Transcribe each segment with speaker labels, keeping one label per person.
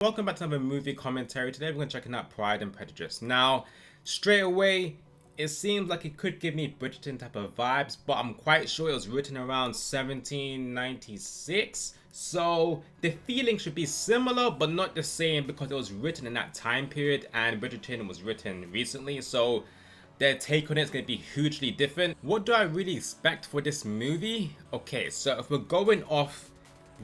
Speaker 1: Welcome back to another movie commentary. Today we're going to check out Pride and Prejudice. Now, straight away, it seems like it could give me Bridgerton type of vibes, but I'm quite sure it was written around 1796. So the feeling should be similar, but not the same because it was written in that time period and Bridgerton was written recently. So their take on it is going to be hugely different. What do I really expect for this movie? Okay, so if we're going off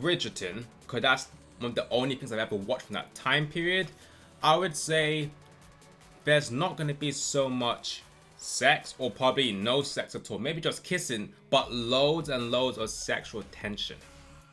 Speaker 1: Bridgerton, because that's one of the only things I've ever watched from that time period, I would say there's not going to be so much sex, or probably no sex at all. Maybe just kissing, but loads and loads of sexual tension.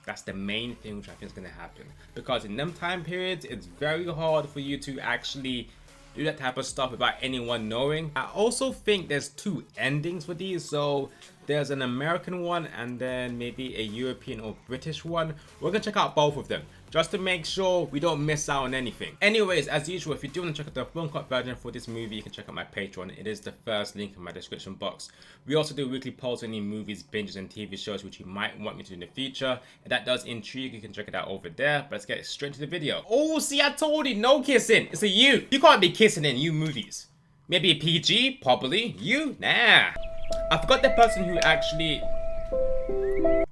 Speaker 1: That's the main thing which I think is going to happen. Because in them time periods, it's very hard for you to actually do that type of stuff without anyone knowing. I also think there's two endings for these. So there's an American one and then maybe a European or British one. We're gonna check out both of them just to make sure we don't miss out on anything. Anyways, as usual, if you do want to check out the film cut version for this movie, you can check out my Patreon. It is the first link in my description box. We also do weekly polls on any movies, binges, and TV shows which you might want me to do in the future. If that does intrigue, you can check it out over there. But let's get straight to the video. Oh, see, I told you, no kissing. It's a you. You can't be kissing in you movies. Maybe a PG, probably. You? Nah. I forgot the person who actually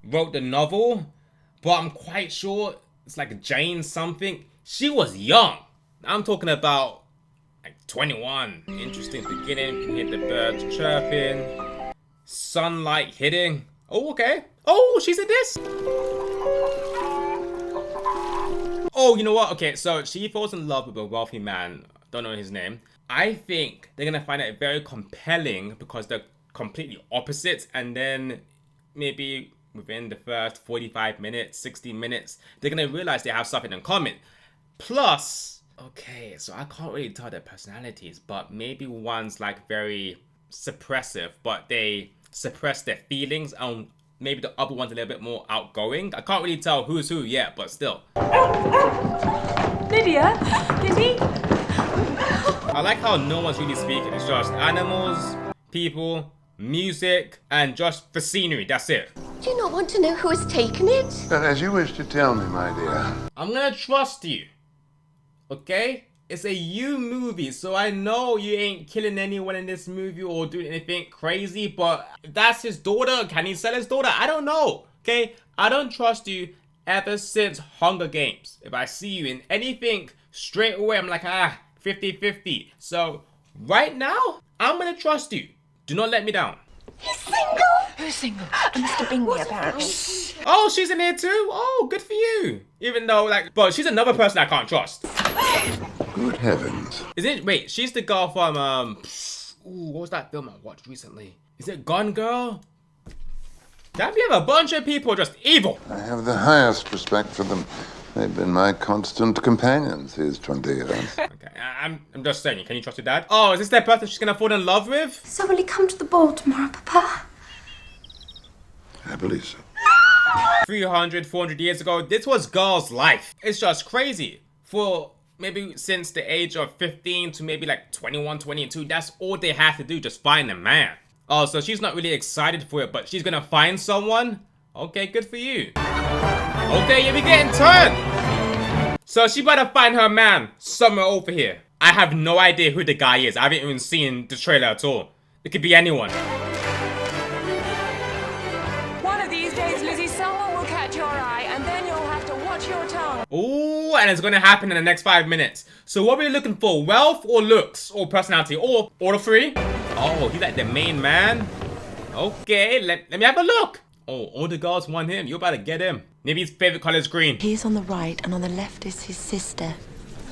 Speaker 1: wrote the novel, but I'm quite sure it's like Jane something. She was young. I'm talking about like 21. Interesting beginning. You can hear the birds chirping, sunlight hitting. Oh, okay. Oh, she's in this. Oh, you know what? Okay, so she falls in love with a wealthy man. Don't know his name. I think they're gonna find it very compelling because they're completely opposites, and then maybe within the first 45 minutes, 60 minutes, they're gonna realize they have something in common. Plus, okay, so I can't really tell their personalities, but maybe one's like very suppressive, but they suppress their feelings, and maybe the other one's a little bit more outgoing. I can't really tell who's who yet, but still.
Speaker 2: Lydia, Lizzie.
Speaker 1: I like how no one's really speaking. It's just animals, people, music, and just the scenery. That's it.
Speaker 3: Do you not want to know who has taken it?
Speaker 4: But as you wish to tell me, my dear.
Speaker 1: I'm gonna trust you. Okay? It's a you movie, so I know you ain't killing anyone in this movie or doing anything crazy, but if that's his daughter, can he sell his daughter? I don't know. Okay? I don't trust you ever since Hunger Games. If I see you in anything, straight away I'm like, 50-50. So, right now, I'm gonna trust you. Do not let me down.
Speaker 3: He's single.
Speaker 2: Who's single? Mr. Bingley, apparently.
Speaker 1: Oh, she's in here too? Oh, good for you. Even though, like, but she's another person I can't trust.
Speaker 4: Good heavens.
Speaker 1: Wait, she's the girl from, what was that film I watched recently? Is it Gone Girl? Damn, we have a bunch of people just evil.
Speaker 4: I have the highest respect for them. They've been my constant companions these 20 years.
Speaker 1: Okay, I'm just saying, can you trust your dad? Oh, is this that person she's gonna fall in love with?
Speaker 3: So will he come to the ball tomorrow, Papa?
Speaker 4: I believe so.
Speaker 1: 300, 400 years ago, this was girls' life. It's just crazy. For maybe since the age of 15 to maybe like 21, 22, that's all they have to do, just find a man. Oh, so she's not really excited for it, but she's gonna find someone? Okay, good for you. Okay, yeah, we getting turned. So she better find her man somewhere over here. I have no idea who the guy is. I haven't even seen the trailer at all. It could be anyone.
Speaker 2: One of these days, Lizzie, someone will catch your eye, and then you'll have to watch your tongue.
Speaker 1: Ooh, and it's gonna happen in the next 5 minutes. So what are we looking for? Wealth or looks or personality or the three? Oh, he's like the main man. Okay, let me have a look. Oh, all the girls want him. You better get him. Maybe his favorite color is green.
Speaker 5: He's on the right, and on the left is his sister.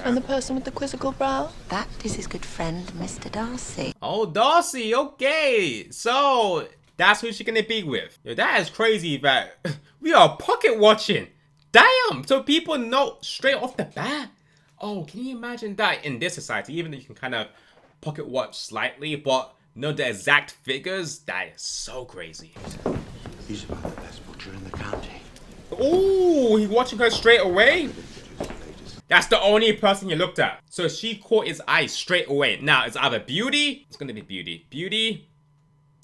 Speaker 3: And the person with the quizzical brow?
Speaker 5: That is his good friend, Mr. Darcy.
Speaker 1: Oh, Darcy. Okay, so that's who she's gonna be with. Yo, that is crazy that we are pocket watching. Damn. So people know straight off the bat. Oh, can you imagine that in this society? Even though you can kind of pocket watch slightly, but know the exact figures. That is so crazy.
Speaker 6: He's about the best butcher in the county.
Speaker 1: Ooh, he's watching her straight away? That's the only person you looked at. So she caught his eye straight away. Now, it's either beauty. It's gonna be beauty. Beauty.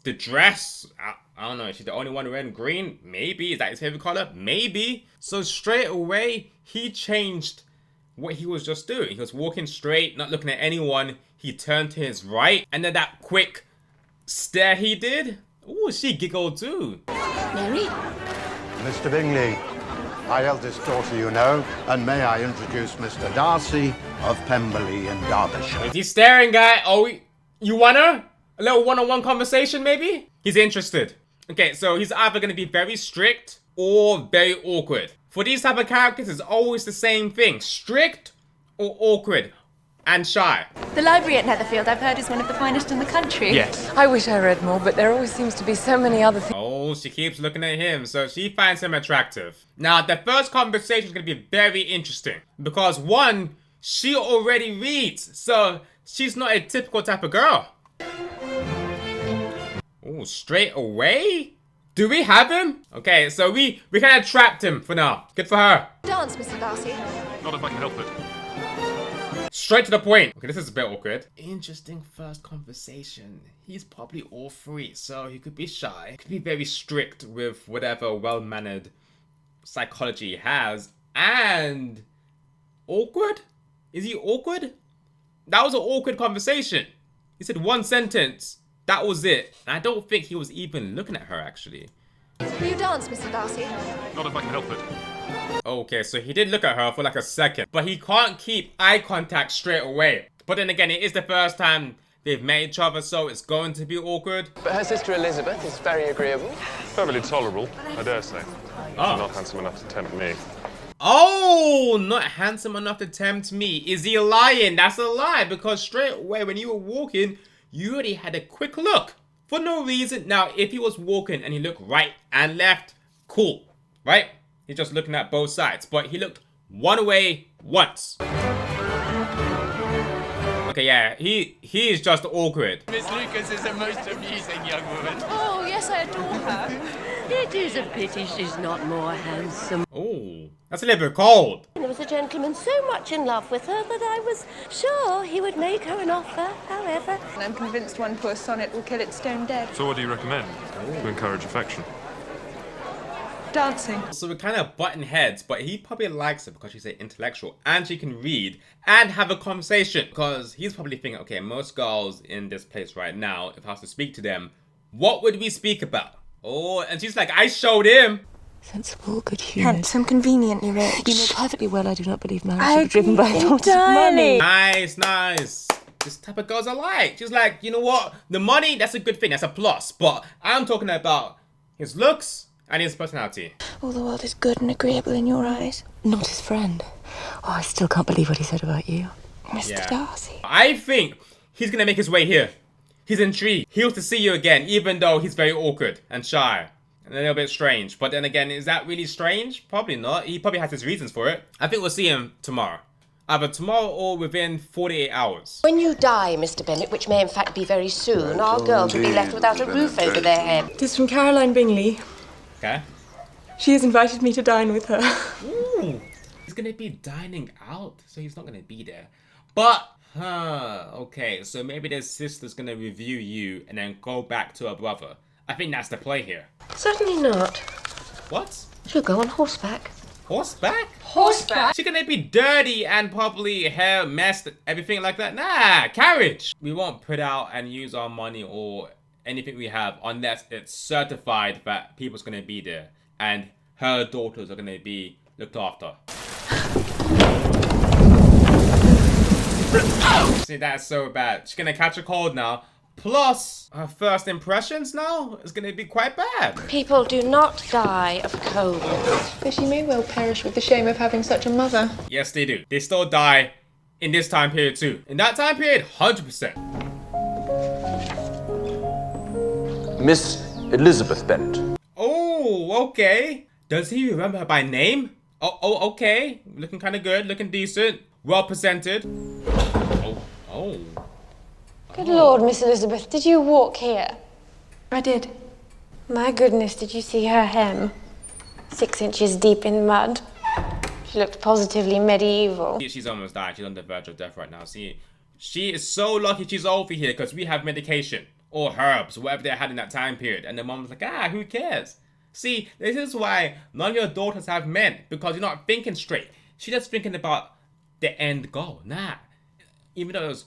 Speaker 1: The dress. I don't know. Is she the only one wearing green? Maybe. Is that his favorite color? Maybe. So straight away, he changed what he was just doing. He was walking straight, not looking at anyone. He turned to his right, and then that quick stare he did. Ooh, she giggled too.
Speaker 3: Mary?
Speaker 6: Mr. Bingley, my eldest daughter, you know, and may I introduce Mr. Darcy of Pemberley in Derbyshire.
Speaker 1: Is he staring at? Oh, you want her? A little one-on-one conversation, maybe? He's interested. Okay, so he's either going to be very strict or very awkward. For these type of characters, it's always the same thing. Strict or awkward and shy.
Speaker 7: The library at Netherfield, I've heard, is one of the finest in the country.
Speaker 1: Yes.
Speaker 2: I wish I read more, but there always seems to be so many other things.
Speaker 1: Oh, she keeps looking at him, so she finds him attractive. Now, the first conversation is going to be very interesting. Because one, she already reads, so she's not a typical type of girl. Oh, straight away? Do we have him? Okay, so we kind of trapped him for now. Good for her.
Speaker 3: Dance, Mr. Darcy.
Speaker 8: Not if I can help it.
Speaker 1: Straight to the point. Okay, this is a bit awkward. Interesting first conversation. He's probably all three, so he could be shy. Could be very strict with whatever well-mannered psychology he has. And awkward? Is he awkward? That was an awkward conversation. He said one sentence. That was it. And I don't think he was even looking at her, actually.
Speaker 3: Will you dance, Mr. Darcy?
Speaker 8: Not if I can help it.
Speaker 1: Okay, so he did look at her for like a second, but he can't keep eye contact straight away. But then again, it is the first time they've met each other, so it's going to be awkward.
Speaker 9: But her sister Elizabeth is very agreeable.
Speaker 8: Perfectly tolerable, I dare say.
Speaker 1: Oh.
Speaker 8: Not handsome enough to tempt me.
Speaker 1: Oh, not handsome enough to tempt me. Is he lying? That's a lie, because straight away when you were walking, you already had a quick look for no reason. Now, if he was walking and he looked right and left, cool, right? He's just looking at both sides, but he looked one way once. Okay, yeah, he is just awkward.
Speaker 9: Miss Lucas is a most amusing young woman.
Speaker 7: Oh, yes, I adore her.
Speaker 10: It is a pity she's not more handsome.
Speaker 1: Oh, that's a little bit cold.
Speaker 3: There was a gentleman so much in love with her that I was sure he would make her an offer, however.
Speaker 7: And I'm convinced one poor sonnet will kill its stone dead.
Speaker 8: So what do you recommend to encourage affection?
Speaker 7: Dancing.
Speaker 1: So we're kind of butting heads, but he probably likes her because she's an intellectual and she can read and have a conversation. Because he's probably thinking, okay, most girls in this place right now, if I was to speak to them, what would we speak about? Oh, and she's like, I showed him.
Speaker 10: Sensible, good-humoured.
Speaker 7: Handsome, conveniently rich.
Speaker 10: You know perfectly well I do not believe marriage should be driven by thoughts of
Speaker 7: entirely.
Speaker 10: money.
Speaker 1: Nice, nice. This type of girls I like. She's like, you know what? The money, that's a good thing. That's a plus. But I'm talking about his looks and his personality.
Speaker 3: All the world is good and agreeable in your eyes.
Speaker 10: Not his friend. Oh, I still can't believe what he said about you.
Speaker 3: Mr. Darcy.
Speaker 1: I think he's going to make his way here. He's intrigued. He wants to see you again, even though he's very awkward and shy. And a little bit strange. But then again, is that really strange? Probably not. He probably has his reasons for it. I think we'll see him tomorrow. Either tomorrow or within 48 hours.
Speaker 3: When you die, Mr. Bennet, which may in fact be very soon, our girls will be left without a roof over their head.
Speaker 7: It is from Caroline Bingley.
Speaker 1: Okay.
Speaker 7: She has invited me to dine with her.
Speaker 1: Ooh. He's going to be dining out, so he's not going to be there. But, okay, so maybe their sister's going to review you and then go back to her brother. I think that's the play here.
Speaker 3: Certainly not.
Speaker 1: What?
Speaker 3: She'll go on horseback.
Speaker 1: Horseback?
Speaker 3: Horseback?
Speaker 1: She's gonna be dirty and probably hair messed, everything like that. Nah, carriage. We won't put out and use our money or anything we have unless it's certified that people's gonna be there and her daughters are gonna be looked after. See, that's so bad. She's gonna catch a cold now. Plus, her first impressions now is going to be quite bad.
Speaker 3: People do not die of cold.
Speaker 7: But she may well perish with the shame of having such a mother.
Speaker 1: Yes, they do. They still die in this time period too. In that time period, 100%.
Speaker 9: Miss Elizabeth Bennet.
Speaker 1: Oh, okay. Does he remember her by name? Oh, okay. Looking kind of good, looking decent, well presented. Oh.
Speaker 3: Good Lord, Miss Elizabeth, did you walk here?
Speaker 7: I did.
Speaker 3: My goodness, did you see her hem? 6 inches deep in mud. She looked positively medieval.
Speaker 1: She's almost died. She's on the verge of death right now. See, she is so lucky she's over here because we have medication or herbs, whatever they had in that time period. And the mom was like, who cares? See, this is why none of your daughters have men, because you're not thinking straight. She's just thinking about the end goal. Nah. Even though it was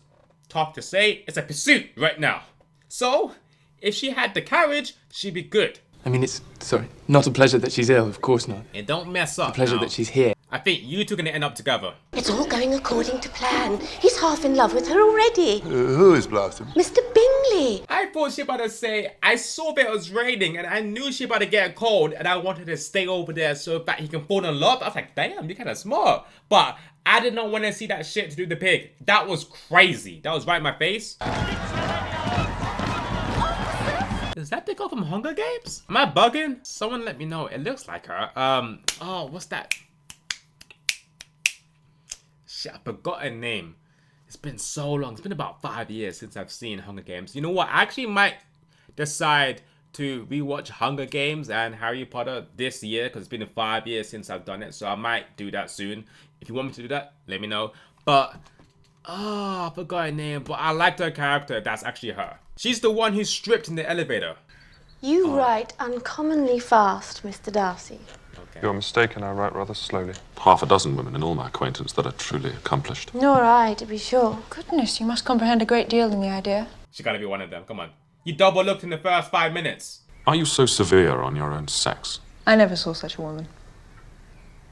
Speaker 1: tough to say, it's a pursuit right now. So, if she had the courage, she'd be good.
Speaker 11: I mean, it's, sorry, not a pleasure that she's ill, of course not.
Speaker 1: And don't mess up.
Speaker 11: It's a pleasure
Speaker 1: now.
Speaker 11: that she's here.
Speaker 1: I think you two are gonna end up together.
Speaker 3: It's all going according to plan. He's half in love with her already.
Speaker 4: Who is Blossom?
Speaker 3: Mr. Bingley.
Speaker 1: I thought she about to say, I saw that it was raining and I knew she about to get a cold and I wanted to stay over there so that he can fall in love. I was like, damn, you're kind of smart. But I did not want to see that shit to do the pig. That was crazy. That was right in my face. Is that the girl from Hunger Games? Am I bugging? Someone let me know. It looks like her. Oh, what's that? Shit, I forgot her name. It's been so long. It's been about 5 years since I've seen Hunger Games. You know what? I actually might decide to rewatch Hunger Games and Harry Potter this year because it's been 5 years since I've done it. So I might do that soon. If you want me to do that, let me know. But, I forgot her name. But I liked her character. That's actually her. She's the one who's stripped in the elevator.
Speaker 3: You write uncommonly fast, Mr. Darcy.
Speaker 1: Okay.
Speaker 8: You're mistaken, I write rather slowly. Half a dozen women in all my acquaintance that are truly accomplished.
Speaker 3: Nor I, to be sure.
Speaker 7: Goodness, you must comprehend a great deal in the idea.
Speaker 1: She gotta be one of them. Come on. You double looked in the first 5 minutes.
Speaker 8: Are you so severe on your own sex?
Speaker 7: I never saw such a woman.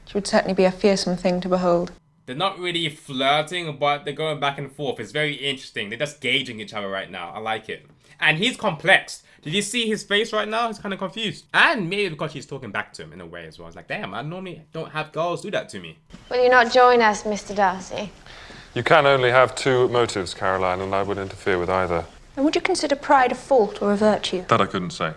Speaker 7: She would certainly be a fearsome thing to behold.
Speaker 1: They're not really flirting, but they're going back and forth. It's very interesting. They're just gauging each other right now. I like it. And he's complex. Did you see his face right now? He's kind of confused. And maybe because she's talking back to him in a way as well. It's like, damn, I normally don't have girls do that to me.
Speaker 3: Will you not join us, Mr. Darcy?
Speaker 8: You can only have two motives, Caroline, and I would interfere with either.
Speaker 7: And would you consider pride a fault or a virtue?
Speaker 8: That I couldn't say.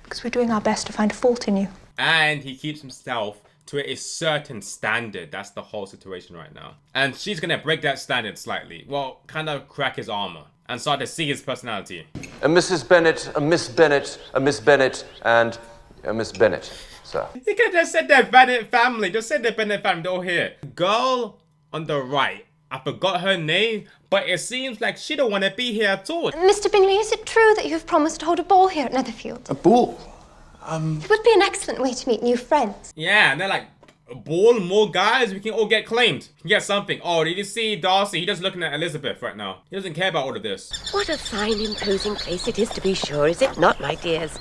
Speaker 7: Because we're doing our best to find a fault in you.
Speaker 1: And he keeps himself to a certain standard. That's the whole situation right now. And she's gonna break that standard slightly. Well, kind of crack his armor and start to see his personality.
Speaker 9: A Mrs. Bennet, a Miss Bennet, a Miss Bennet, and a Miss Bennet, sir.
Speaker 1: He could have just said their Bennett family. Just said their Bennett family. They're all here. Girl on the right. I forgot her name, but it seems like she don't want to be here at all.
Speaker 3: Mr. Bingley, is it true that you have promised to hold a ball here at Netherfield?
Speaker 6: A ball?
Speaker 3: It would be an excellent way to meet new friends.
Speaker 1: Yeah, and they're like, a ball, more guys, we can all get claimed. We can get something. Oh, did you see Darcy? He's just looking at Elizabeth right now. He doesn't care about all of this.
Speaker 10: What a fine, imposing place it is, to be sure, is it not, my dears?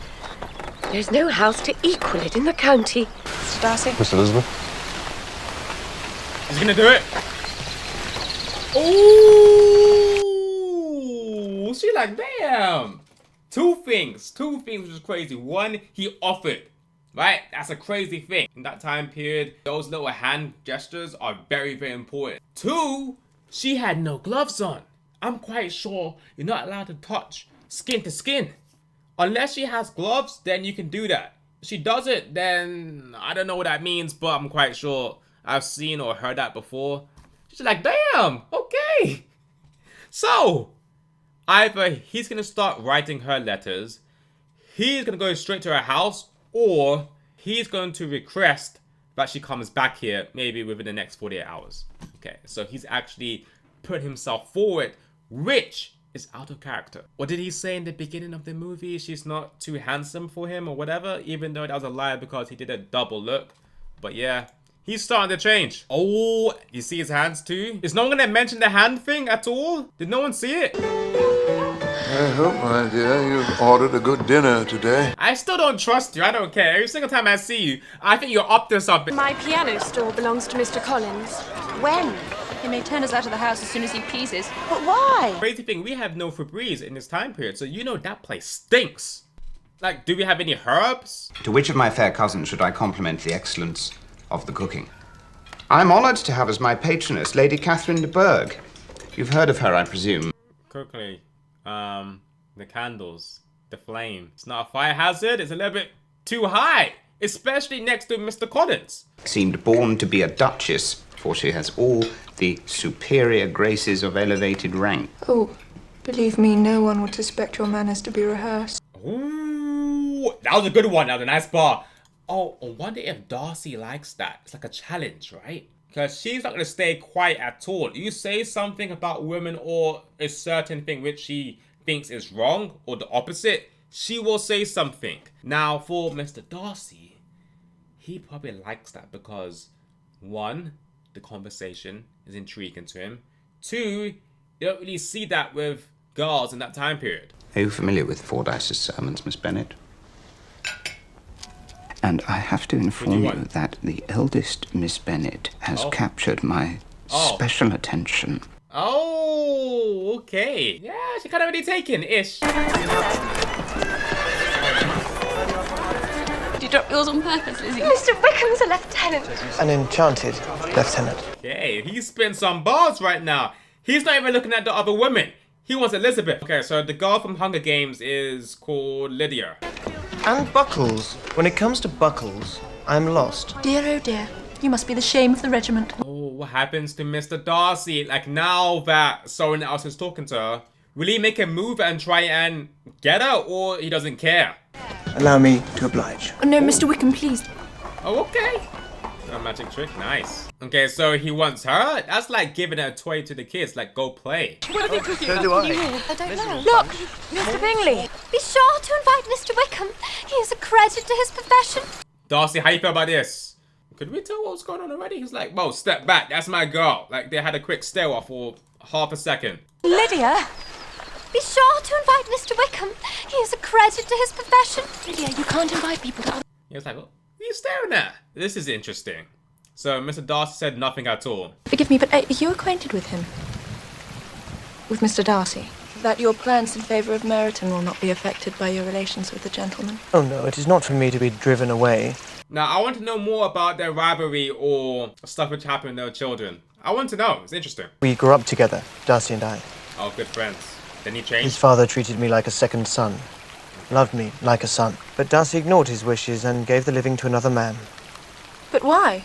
Speaker 10: There's no house to equal it in the county.
Speaker 7: Mr. Darcy?
Speaker 8: Miss Elizabeth?
Speaker 1: He's gonna do it. Ooh, she like, damn. Two things which is crazy. One, he offered, right? That's a crazy thing. In that time period, those little hand gestures are very, very important. Two, she had no gloves on. I'm quite sure you're not allowed to touch skin to skin. Unless she has gloves, then you can do that. If she does it, then I don't know what that means, but I'm quite sure I've seen or heard that before. She's like, damn, okay. So, either he's gonna start writing her letters, he's gonna go straight to her house, or he's going to request that she comes back here maybe within the next 48 hours. Okay, so he's actually put himself forward, which is out of character. What did he say in the beginning of the movie? She's not too handsome for him or whatever, even though that was a lie because he did a double look. But yeah, he's starting to change. Oh, you see his hands too? Is no one gonna mention the hand thing at all? Did no one see it?
Speaker 4: I hope, my dear, you've ordered a good dinner today.
Speaker 1: I still don't trust you. I don't care. Every single time I see you, I think you're up to something.
Speaker 2: My piano store belongs to Mr. Collins.
Speaker 5: When?
Speaker 7: He may turn us out of the house as soon as he pleases.
Speaker 5: But why?
Speaker 1: Crazy thing, we have no Febreze in this time period, so you know that place stinks. Like, do we have any herbs?
Speaker 12: To which of my fair cousins should I compliment the excellence of the cooking? I'm honoured to have as my patroness Lady Catherine de Bourgh. You've heard of her, I presume.
Speaker 1: Quickly, the candles, the flame. It's not a fire hazard, it's a little bit too high, especially next to Mr. Collins.
Speaker 12: Seemed born to be a duchess, for she has all the superior graces of elevated rank.
Speaker 7: Oh, believe me, no one would suspect your manners to be rehearsed.
Speaker 1: Ooh, that was a good one. That was a nice bar. Oh, I wonder if Darcy likes that. It's like a challenge, right? Because she's not going to stay quiet at all. You say something about women or a certain thing which she thinks is wrong or the opposite, she will say something. Now, for Mr. Darcy, he probably likes that because, one, the conversation is intriguing to him. 2, you don't really see that with girls in that time period.
Speaker 12: Are you familiar with Fordyce's sermons, Miss Bennet? And I have to inform you that the eldest Miss Bennet has captured my special attention.
Speaker 1: Oh, okay. Yeah, she kind of already taken-ish.
Speaker 3: Did you drop yours on purpose, Lizzie? Mr. Wickham's a lieutenant.
Speaker 13: An enchanted lieutenant.
Speaker 1: Okay, he's spitting some bars right now. He's not even looking at the other women. He wants Elizabeth. Okay, so the girl from Hunger Games is called Lydia.
Speaker 13: And Buckles. When it comes to Buckles, I'm lost.
Speaker 7: Dear, oh dear. You must be the shame of the regiment.
Speaker 1: Oh, what happens to Mr. Darcy? Like, now that someone else is talking to her, will he make a move and try and get her, or he doesn't care?
Speaker 13: Allow me to oblige.
Speaker 7: Oh, no, Mr. Wickham, please.
Speaker 1: Oh, okay. A magic trick, nice. Okay, so he wants her? That's like giving a toy to the kids, like, go play.
Speaker 3: What are they cooking?
Speaker 13: So do I.
Speaker 3: I don't know. Look, Mr. Bingley. Be sure to invite Mr. Wickham. He is a credit to his profession.
Speaker 1: Darcy, how you feel about this? Could we tell what was going on already? He's like, whoa, step back, that's my girl. Like, they had a quick stare off for half a second.
Speaker 3: Lydia. Be sure to invite Mr. Wickham. He is a credit to his profession. Lydia, you can't invite people to other...
Speaker 1: He was like, what are you staring at? This is interesting. So Mr. Darcy said nothing at all.
Speaker 7: Forgive me, but are you acquainted with him? With Mr. Darcy? That your plans in favour of Meryton will not be affected by your relations with the gentleman?
Speaker 13: Oh no, it is not for me to be driven away.
Speaker 1: Now, I want to know more about their rivalry or stuff which happened to their children. I want to know. It's interesting.
Speaker 13: We grew up together, Darcy and I.
Speaker 1: Oh, good friends. Then he changed?
Speaker 13: His father treated me like a second son. Loved me like a son. But Darcy ignored his wishes and gave the living to another man.
Speaker 7: But why?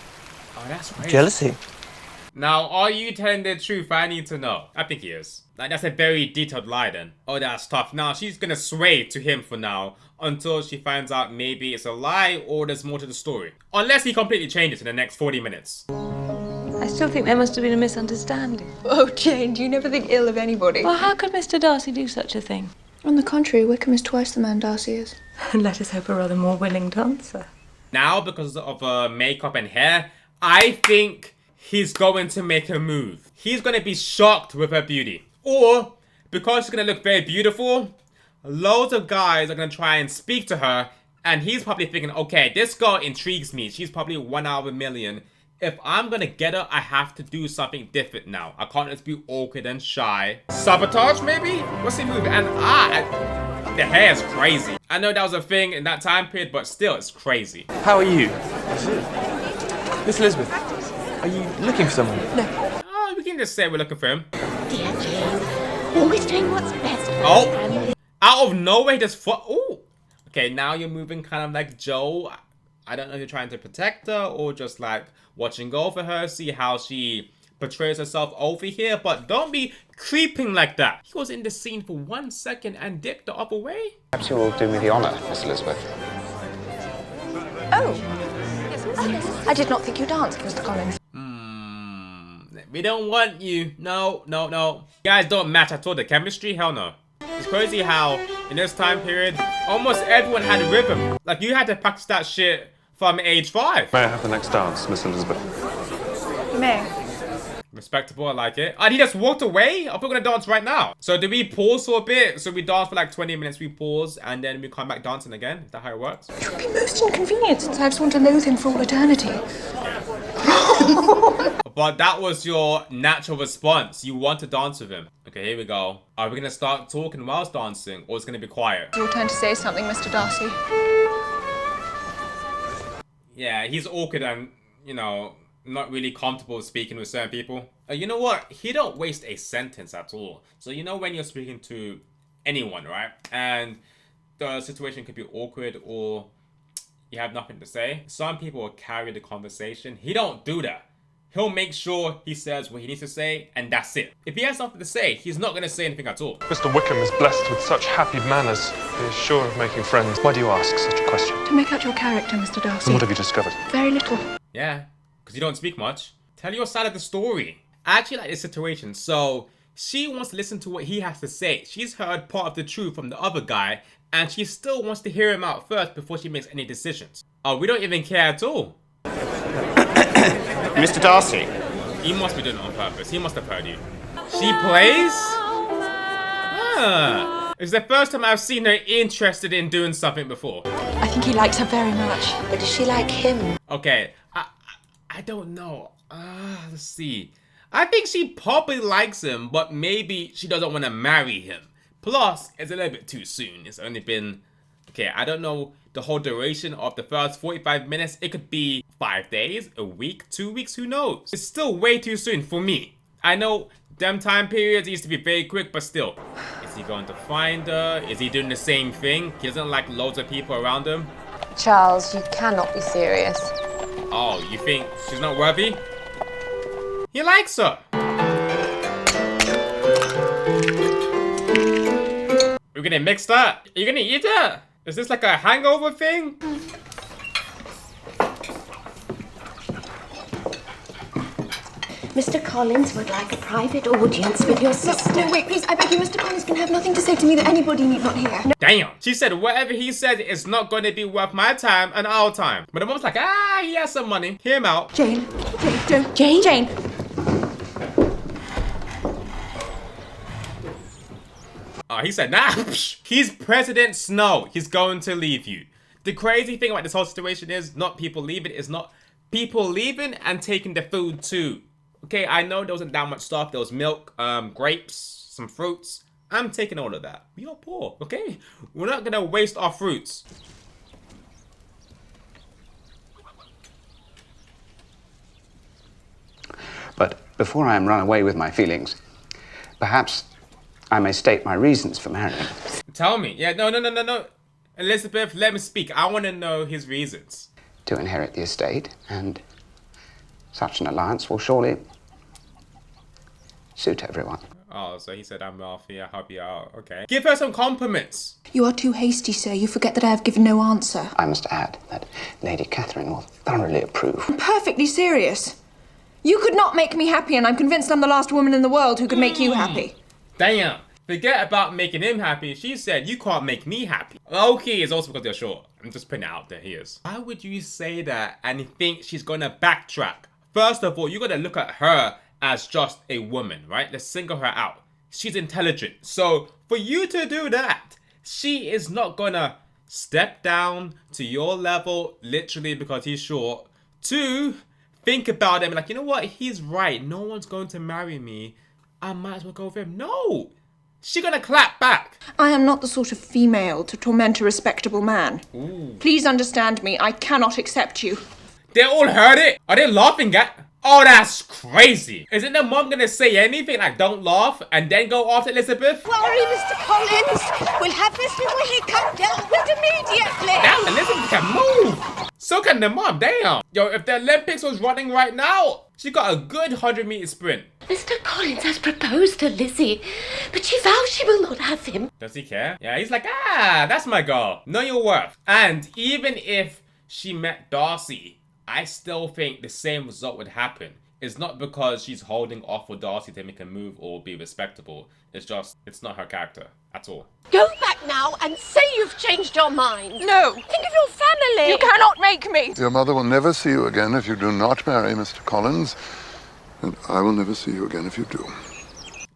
Speaker 1: Oh, that's crazy.
Speaker 13: Jealousy.
Speaker 1: Now, are you telling the truth? I need to know. I think he is. Like, that's a very detailed lie then. Oh, that's tough. Now, she's gonna sway to him for now until she finds out maybe it's a lie or there's more to the story. Unless he completely changes in the next 40 minutes.
Speaker 3: I still think there must have been a misunderstanding.
Speaker 7: Oh, Jane, do you never think ill of anybody?
Speaker 3: Well, how could Mr. Darcy do such a thing?
Speaker 7: On the contrary, Wickham is twice the man Darcy is.
Speaker 3: And let us hope a rather more willing dancer.
Speaker 1: Now, because of makeup and hair, I think he's going to make a move. He's going to be shocked with her beauty. Or, because she's going to look very beautiful, loads of guys are going to try and speak to her, and he's probably thinking, okay, this girl intrigues me. She's probably 1 out of a million. If I'm going to get her, I have to do something different now. I can't just be awkward and shy. Sabotage, maybe? What's the move? And the hair is crazy. I know that was a thing in that time period, but still, it's crazy.
Speaker 11: How are you? Miss Elizabeth, are you looking for someone?
Speaker 7: No.
Speaker 1: Oh, we can just say we're looking for him.
Speaker 10: Dear Jane, always doing what's best for
Speaker 1: Oh,
Speaker 10: the family.
Speaker 1: out of nowhere, just oh. Okay, now you're moving kind of like Joe. I don't know if you're trying to protect her or just like watching over her, see how she portrays herself over here, but don't be creeping like that. He was in the scene for 1 second and dipped the other way.
Speaker 12: Perhaps you will do me the honour, Miss Elizabeth.
Speaker 7: Oh. I did not think you danced, Mr. Collins.
Speaker 1: We don't want you. No. You guys don't match at all. The chemistry? Hell no. It's crazy how, in this time period, almost everyone had a rhythm. Like, you had to practice that shit from age 5.
Speaker 8: May I have the next dance, Miss Elizabeth?
Speaker 7: May.
Speaker 1: Respectable, I like it. And he just walked away? I thought we were gonna dance right now. So do we pause for a bit? So we dance for like 20 minutes, we pause, and then we come back dancing again? Is that how it works?
Speaker 7: It would be most inconvenient since I've sworn to loathe him for all eternity.
Speaker 1: But that was your natural response. You want to dance with him. Okay, here we go. Are we gonna start talking whilst dancing, or it's gonna be quiet?
Speaker 7: Your turn to say something, Mr. Darcy.
Speaker 1: Yeah, he's awkward and, you know, not really comfortable speaking with certain people. You know what? He don't waste a sentence at all. So you know when you're speaking to anyone, right? And the situation could be awkward or you have nothing to say. Some people will carry the conversation. He don't do that. He'll make sure he says what he needs to say, and that's it. If he has something to say, he's not going to say anything at all.
Speaker 8: Mr. Wickham is blessed with such happy manners. He is sure of making friends. Why do you ask such a question?
Speaker 7: To make out your character, Mr. Darcy.
Speaker 8: And what have you discovered?
Speaker 7: Very little.
Speaker 1: Yeah, because you don't speak much. Tell your side of the story. I actually like this situation. So, she wants to listen to what he has to say. She's heard part of the truth from the other guy, and she still wants to hear him out first before she makes any decisions. Oh, we don't even care at all.
Speaker 12: Mr. Darcy,
Speaker 1: He must be doing it on purpose. He must have heard you. She plays? Huh. It's the first time I've seen her interested in doing something before.
Speaker 7: I think he likes her very much.
Speaker 5: But does she like him?
Speaker 1: Okay, I don't know. Let's see. I think she probably likes him, but maybe she doesn't want to marry him. Plus, it's a little bit too soon. It's only been... Okay, I don't know the whole duration of the first 45 minutes. It could be 5 days, a week, 2 weeks, who knows? It's still way too soon for me. I know them time periods used to be very quick, but still. Is he going to find her? Is he doing the same thing? He doesn't like loads of people around him?
Speaker 3: Charles, you cannot be serious.
Speaker 1: Oh, you think she's not worthy? He likes her. We're gonna mix that? Are you gonna eat it? Is this like a hangover thing?
Speaker 10: Mr. Collins would like a private audience with your sister.
Speaker 7: No, wait, please, I beg you, Mr. Collins can have nothing to say to me that anybody need not hear. No.
Speaker 1: Damn. She said whatever he said is not going to be worth my time and our time. But the mom's like, he has some money. Hear him out.
Speaker 7: Jane, don't. Jane.
Speaker 1: Oh, he said, nah. He's President Snow. He's going to leave you. The crazy thing about this whole situation is not people leaving. It's not people leaving and taking the food too. Okay, I know there wasn't that much stuff. There was milk, grapes, some fruits. I'm taking all of that. We are poor, okay? We're not gonna waste our fruits.
Speaker 12: But before I am run away with my feelings, perhaps I may state my reasons for marrying.
Speaker 1: Tell me. Yeah, no. Elizabeth, let me speak. I want to know his reasons.
Speaker 12: To inherit the estate, and such an alliance will surely suit everyone.
Speaker 1: Oh, so he said, I'm wealthy, I'll help you out. Okay. Give her some compliments.
Speaker 7: You are too hasty, sir. You forget that I have given no answer.
Speaker 12: I must add that Lady Catherine will thoroughly approve.
Speaker 7: I'm perfectly serious. You could not make me happy, and I'm convinced I'm the last woman in the world who could make you happy.
Speaker 1: Damn. Forget about making him happy. She said, you can't make me happy. Okay, it's also because they're short. I'm just putting it out there. He is. Why would you say that and think she's gonna backtrack? First of all, you gotta look at her as just a woman, right? Let's single her out. She's intelligent. So for you to do that, she is not gonna step down to your level literally because he's short to think about him like, you know what? He's right. No one's going to marry me. I might as well go with him. No. She's gonna clap back.
Speaker 7: I am not the sort of female to torment a respectable man.
Speaker 1: Ooh.
Speaker 7: Please understand me. I cannot accept you.
Speaker 1: They all heard it. Are they laughing at? Oh, that's crazy. Isn't the mom gonna say anything like don't laugh and then go after Elizabeth?
Speaker 10: Worry, Mr. Collins. We'll have this little hiccup dealt with immediately.
Speaker 1: Damn, Elizabeth can move. So can the mom, damn. Yo, if the Olympics was running right now, she got a good 100-meter sprint.
Speaker 10: Mr. Collins has proposed to Lizzie, but she vows she will not have him.
Speaker 1: Does he care? Yeah, he's like, that's my girl. Know your worth. And even if she met Darcy, I still think the same result would happen. It's not because she's holding off for Darcy to make a move or be respectable. It's just, it's not her character at all.
Speaker 10: Go back now and say you've changed your mind.
Speaker 7: No.
Speaker 10: Think of your family.
Speaker 7: You cannot make me.
Speaker 4: Your mother will never see you again if you do not marry Mr. Collins. And I will never see you again if you do.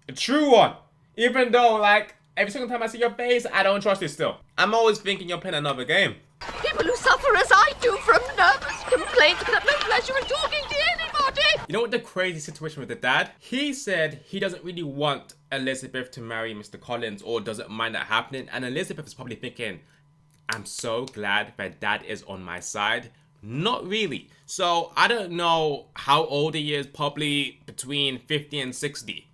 Speaker 1: A true one. Even though, like, every single time I see your face, I don't trust you still. I'm always thinking you're playing another game.
Speaker 10: People who suffer as I do from nervous complaints can have no pleasure in talking to anybody.
Speaker 1: You know what the crazy situation with the dad? He said he doesn't really want Elizabeth to marry Mr. Collins or doesn't mind that happening. And Elizabeth is probably thinking, I'm so glad that dad is on my side. Not really. So I don't know how old he is, probably between 50 and 60.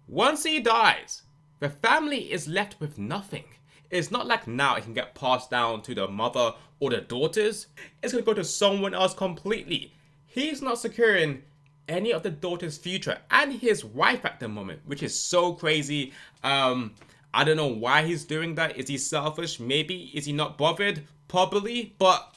Speaker 1: Once he dies, the family is left with nothing. It's not like now it can get passed down to the mother or the daughters. It's going to go to someone else completely. He's not securing any of the daughter's future and his wife at the moment, which is so crazy. I don't know why he's doing that. Is he selfish? Maybe. Is he not bothered? Probably. But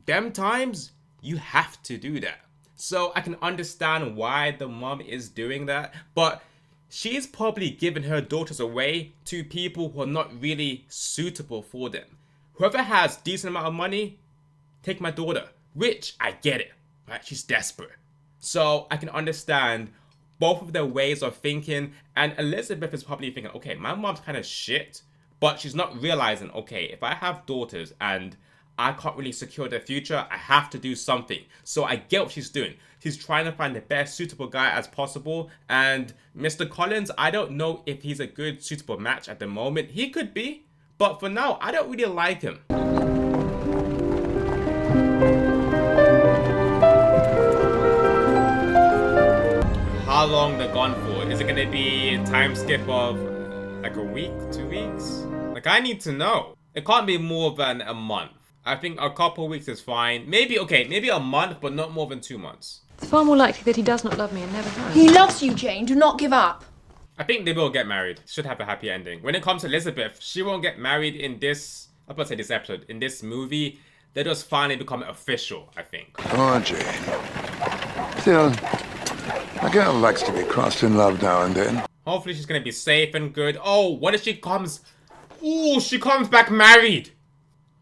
Speaker 1: them times, you have to do that. So I can understand why the mom is doing that. But she's probably giving her daughters away to people who are not really suitable for them. Whoever has decent amount of money, take my daughter. Which, I get it, right? She's desperate. So I can understand both of their ways of thinking, and Elizabeth is probably thinking, okay, my mom's kind of shit, but she's not realizing, okay, if I have daughters and I can't really secure their future, I have to do something. So I get what she's doing. She's trying to find the best suitable guy as possible, and Mr. Collins, I don't know if he's a good suitable match at the moment. He could be, but for now, I don't really like him. How long they're gone for? Is it gonna be a time skip of like a week, 2 weeks? Like, I need to know. It can't be more than a month. I think a couple weeks is fine. Maybe, okay, maybe a month, but not more than 2 months.
Speaker 7: It's far more likely that he does not love me and never has.
Speaker 14: He loves you, Jane. Do not give up.
Speaker 1: I think they will get married. Should have a happy ending. When it comes to Elizabeth, she won't get married in this, I was about to say this episode, in this movie. They just finally become official, I think.
Speaker 4: Oh, Jane. Still, a girl likes to be crossed in love now and then.
Speaker 1: Hopefully she's gonna be safe and good. Oh, what if she comes... Ooh, she comes back married!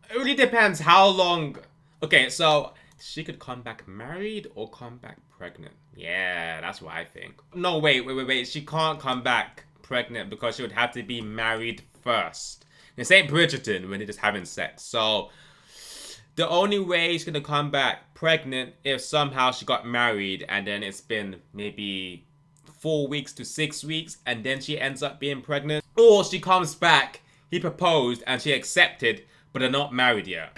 Speaker 1: It really depends how long... Okay, so she could come back married or come back pregnant. Yeah, that's what I think. No, wait. She can't come back pregnant because she would have to be married first. This ain't Bridgerton when they're just having sex. So the only way she's gonna come back pregnant if somehow she got married and then it's been maybe 4 weeks to 6 weeks and then she ends up being pregnant. Or she comes back, he proposed and she accepted, but they're not married yet.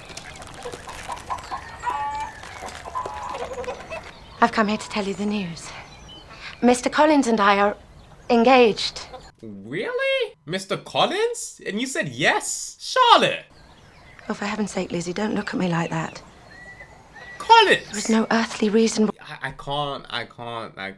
Speaker 5: I've come here to tell you the news. Mr. Collins and I are engaged.
Speaker 1: Really? Mr. Collins? And you said yes? Charlotte!
Speaker 5: Oh, for heaven's sake, Lizzie, don't look at me like that.
Speaker 1: Collins!
Speaker 5: There is no earthly reason...
Speaker 1: I can't, like,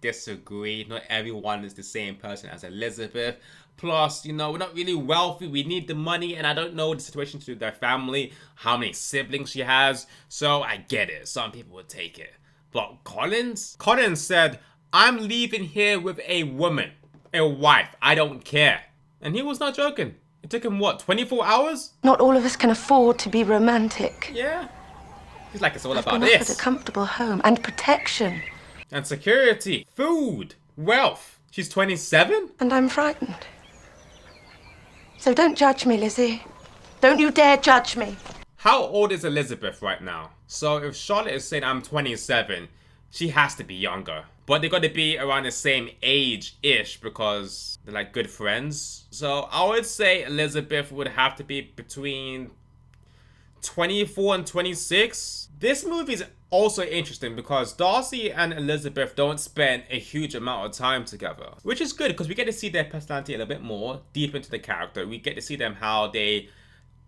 Speaker 1: disagree. Not everyone is the same person as Elizabeth. Plus, you know, we're not really wealthy. We need the money, and I don't know the situation to their family, how many siblings she has. So I get it. Some people would take it. But Collins? Collins said, I'm leaving here with a woman, a wife. I don't care. And he was not joking. It took him, what, 24 hours?
Speaker 5: Not all of us can afford to be romantic.
Speaker 1: Yeah. He's like, it's all about
Speaker 5: I've been offered a comfortable home and protection.
Speaker 1: And security, food, wealth. She's 27?
Speaker 5: And I'm frightened. So don't judge me, Lizzie. Don't you dare judge me.
Speaker 1: How old is Elizabeth right now? So if Charlotte is saying I'm 27, she has to be younger. But they got to be around the same age-ish because they're like good friends. So I would say Elizabeth would have to be between 24 and 26. This movie is also interesting because Darcy and Elizabeth don't spend a huge amount of time together, which is good because we get to see their personality a little bit more deep into the character. We get to see them how they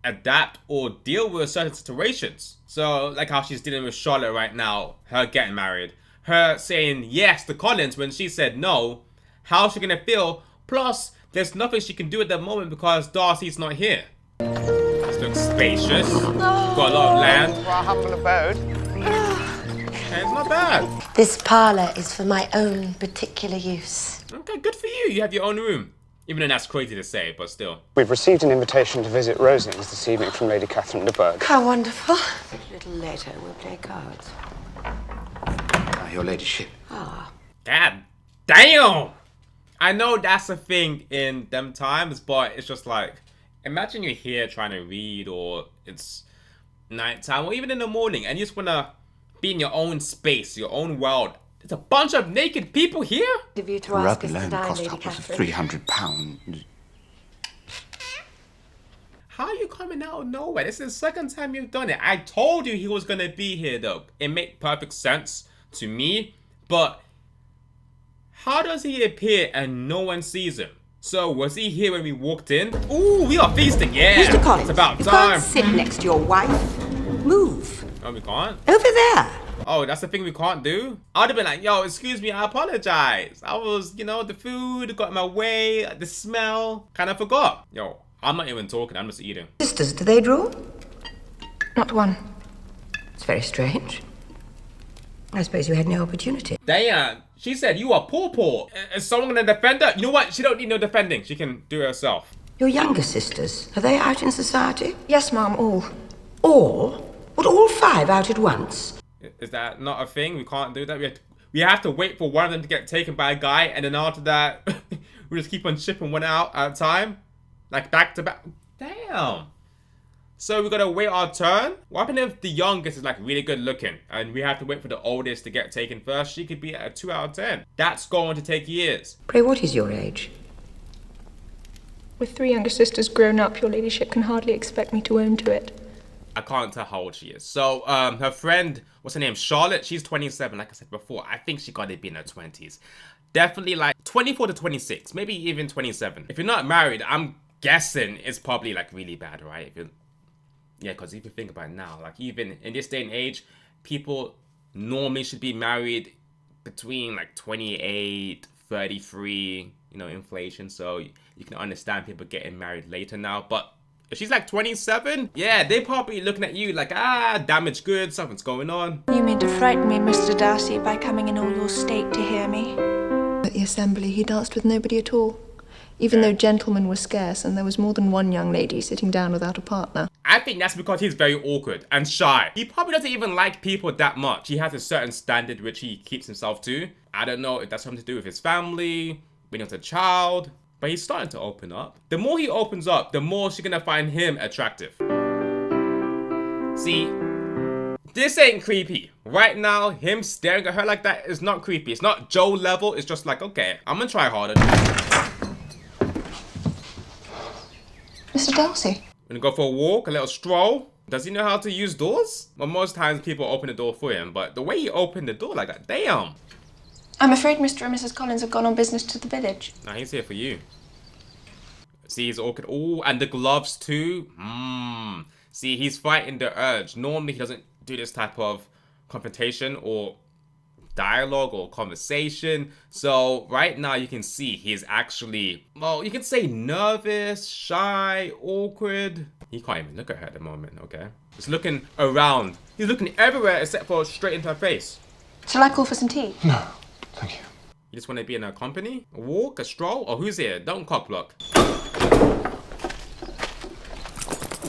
Speaker 1: adapt or deal with certain situations. So like how she's dealing with Charlotte right now, her getting married, her saying yes to Collins when she said no. How's she gonna feel? Plus, there's nothing she can do at the moment because Darcy's not here. This looks spacious. Got a lot of land.
Speaker 15: For our humble abode.
Speaker 1: Okay, it's not bad.
Speaker 5: This parlour is for my own particular use.
Speaker 1: Okay, good for you. You have your own room. Even though that's crazy to say, but still.
Speaker 15: We've received an invitation to visit Rosings this evening from Lady Catherine de Bourgh.
Speaker 5: How wonderful.
Speaker 10: A little later, we'll play cards.
Speaker 12: Your ladyship.
Speaker 10: Ah.
Speaker 1: God damn! I know that's a thing in them times, but it's just like, imagine you're here trying to read, or it's nighttime, or even in the morning, and you just wanna be in your own space, your own world. There's a bunch of naked people here?
Speaker 5: Of you to
Speaker 12: The
Speaker 5: ask
Speaker 12: rug
Speaker 5: us to
Speaker 12: alone
Speaker 5: dine,
Speaker 12: cost
Speaker 5: Lady
Speaker 12: upwards of
Speaker 5: Catherine.
Speaker 12: £300.
Speaker 1: How are you coming out of nowhere? This is the second time you've done it. I told you he was gonna be here though. It made perfect sense to me, but how does he appear and no one sees him? So was he here when we walked in? Ooh, we are feasting, yeah!
Speaker 10: Mr. Collins,
Speaker 1: it's about
Speaker 10: you
Speaker 1: time.
Speaker 10: can't sit next to your wife. Move.
Speaker 1: Oh, we can't?
Speaker 10: Over there.
Speaker 1: Oh, that's the thing we can't do? I would have been like, yo, excuse me, I apologize. I was, you know, the food got in my way, the smell. Kind of forgot. Yo, I'm not even talking, I'm just eating.
Speaker 10: Sisters, do they draw?
Speaker 7: Not one.
Speaker 10: It's very strange. I suppose you had no opportunity.
Speaker 1: Damn, she said you are poor. Is someone gonna defend her? You know what? She don't need no defending. She can do it herself.
Speaker 10: Your younger sisters, are they out in society?
Speaker 7: Yes, Ma'am, all.
Speaker 10: All? Would all 5 out at once?
Speaker 1: Is that not a thing? We can't do that. We have to wait for one of them to get taken by a guy, and then after that, we just keep on shipping one out at a time, like back to back. Damn. So we gotta wait our turn. What happens if the youngest is like really good looking, and we have to wait for the oldest to get taken first? She could be at a 2 out of 10. That's going to take years.
Speaker 10: Pray, what is your age?
Speaker 7: With 3 younger sisters grown up, your ladyship can hardly expect me to own to it.
Speaker 1: I can't tell how old she is. So, her friend, what's her name? Charlotte, she's 27, like I said before. I think she gotta be in her 20s. Definitely like 24 to 26, maybe even 27. If you're not married, I'm guessing it's probably like really bad, right? Yeah, because if you think about it now, like even in this day and age, people normally should be married between like 28, 33, you know, inflation. So you can understand people getting married later now. But if she's like 27, yeah, they're probably looking at you like, damaged goods, something's going on.
Speaker 7: You mean to frighten me, Mr. Darcy, by coming in all your state to hear me? At the assembly, he danced with nobody at all. Even though gentlemen were scarce and there was more than one young lady sitting down without a partner.
Speaker 1: I think that's because he's very awkward and shy. He probably doesn't even like people that much. He has a certain standard which he keeps himself to. I don't know if that's something to do with his family, when he was a child, but he's starting to open up. The more he opens up, the more she's gonna find him attractive. See, this ain't creepy. Right now, him staring at her like that is not creepy. It's not Joe level, it's just like, okay, I'm gonna try harder.
Speaker 7: Mr. Darcy?
Speaker 1: Gonna go for a walk, a little stroll. Does he know how to use doors? Well, most times people open the door for him, but the way he opened the door like that, damn.
Speaker 7: I'm afraid Mr. and Mrs. Collins have gone on business to the village.
Speaker 1: Nah, he's here for you. See, he's awkward. Oh, and the gloves too. See, he's fighting the urge. Normally, he doesn't do this type of confrontation or dialogue or conversation. So right now you can see he's actually, well, you can say nervous, shy, awkward. He can't even look at her at the moment, okay? He's looking around. He's looking everywhere except for straight into her face.
Speaker 7: Shall I call for some tea?
Speaker 8: No, thank you.
Speaker 1: You just want to be in her company? A walk, a stroll? Or who's here? Don't cock block.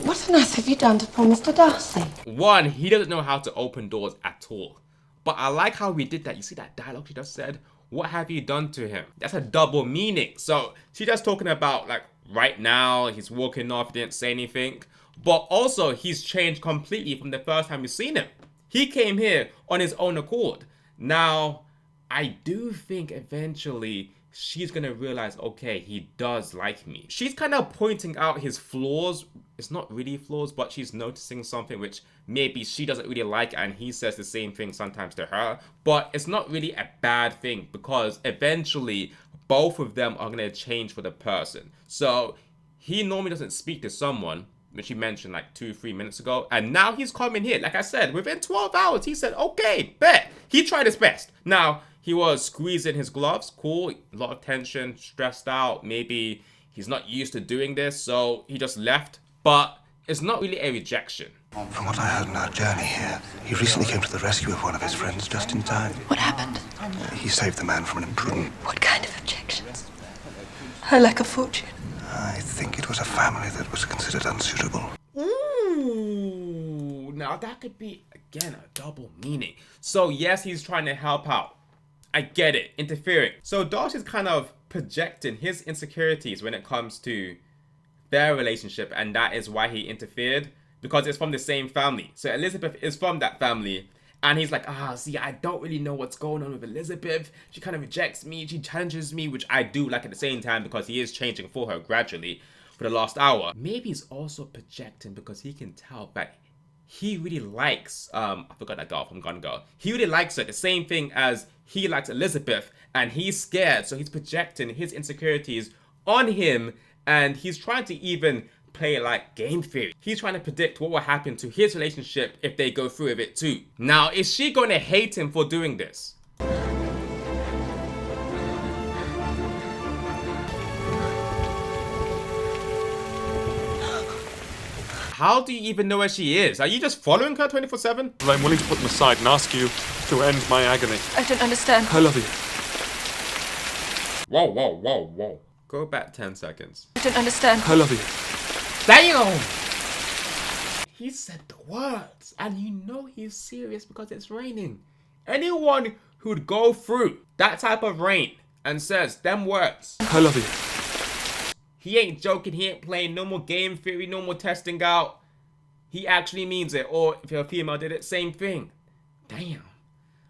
Speaker 5: What on earth have you done to poor Mr. Darcy?
Speaker 1: One, he doesn't know how to open doors at all. But I like how we did that. You see that dialogue she just said? What have you done to him? That's a double meaning. So she's just talking about like right now, he's walking off, didn't say anything. But also he's changed completely from the first time we've seen him. He came here on his own accord. Now, I do think eventually she's gonna realize, okay, he does like me. She's kind of pointing out his flaws. It's not really flaws, but she's noticing something which maybe she doesn't really like, and he says the same thing sometimes to her. But it's not really a bad thing because eventually both of them are gonna change for the person. So he normally doesn't speak to someone, which you mentioned like 2-3 minutes ago, and now he's coming here. Like I said, within 12 hours, he said, okay, bet. He tried his best. Now, he was squeezing his gloves, cool, a lot of tension, stressed out. Maybe he's not used to doing this, so he just left. But it's not really a rejection.
Speaker 16: From what I heard in our journey here, he recently came to the rescue of one of his friends just in time.
Speaker 7: What happened?
Speaker 16: He saved the man from an imprudent...
Speaker 7: What kind of objections? Her lack of fortune.
Speaker 16: I think it was a family that was considered unsuitable.
Speaker 1: Ooh, now that could be, again, a double meaning. So yes, he's trying to help out. I get it, interfering. So Darcy's kind of projecting his insecurities when it comes to their relationship, and that is why he interfered, because it's from the same family. So Elizabeth is from that family, and he's like, see, I don't really know what's going on with Elizabeth. She kind of rejects me, she challenges me, which I do like at the same time because he is changing for her gradually for the last hour. Maybe he's also projecting because he can tell that he really likes, I forgot that girl from Gone Girl. He really likes her, the same thing as he likes Elizabeth, and he's scared, so he's projecting his insecurities on him, and he's trying to even play like game theory. He's trying to predict what will happen to his relationship if they go through with it too. Now, is she going to hate him for doing this? How do you even know where she is? Are you just following her 24/7?
Speaker 8: Well, I'm willing to put them aside and ask you to end my agony.
Speaker 7: I don't understand.
Speaker 8: I love you.
Speaker 1: Whoa, whoa, whoa, whoa. Go back 10 seconds.
Speaker 7: I don't understand.
Speaker 8: I love you.
Speaker 1: Damn! He said the words, and you know he's serious because it's raining. Anyone who'd go through that type of rain and says them words,
Speaker 8: I love you.
Speaker 1: he ain't joking, he ain't playing no more game theory, no more testing out. He actually means it. Or if you're a female, did it, same thing. Damn.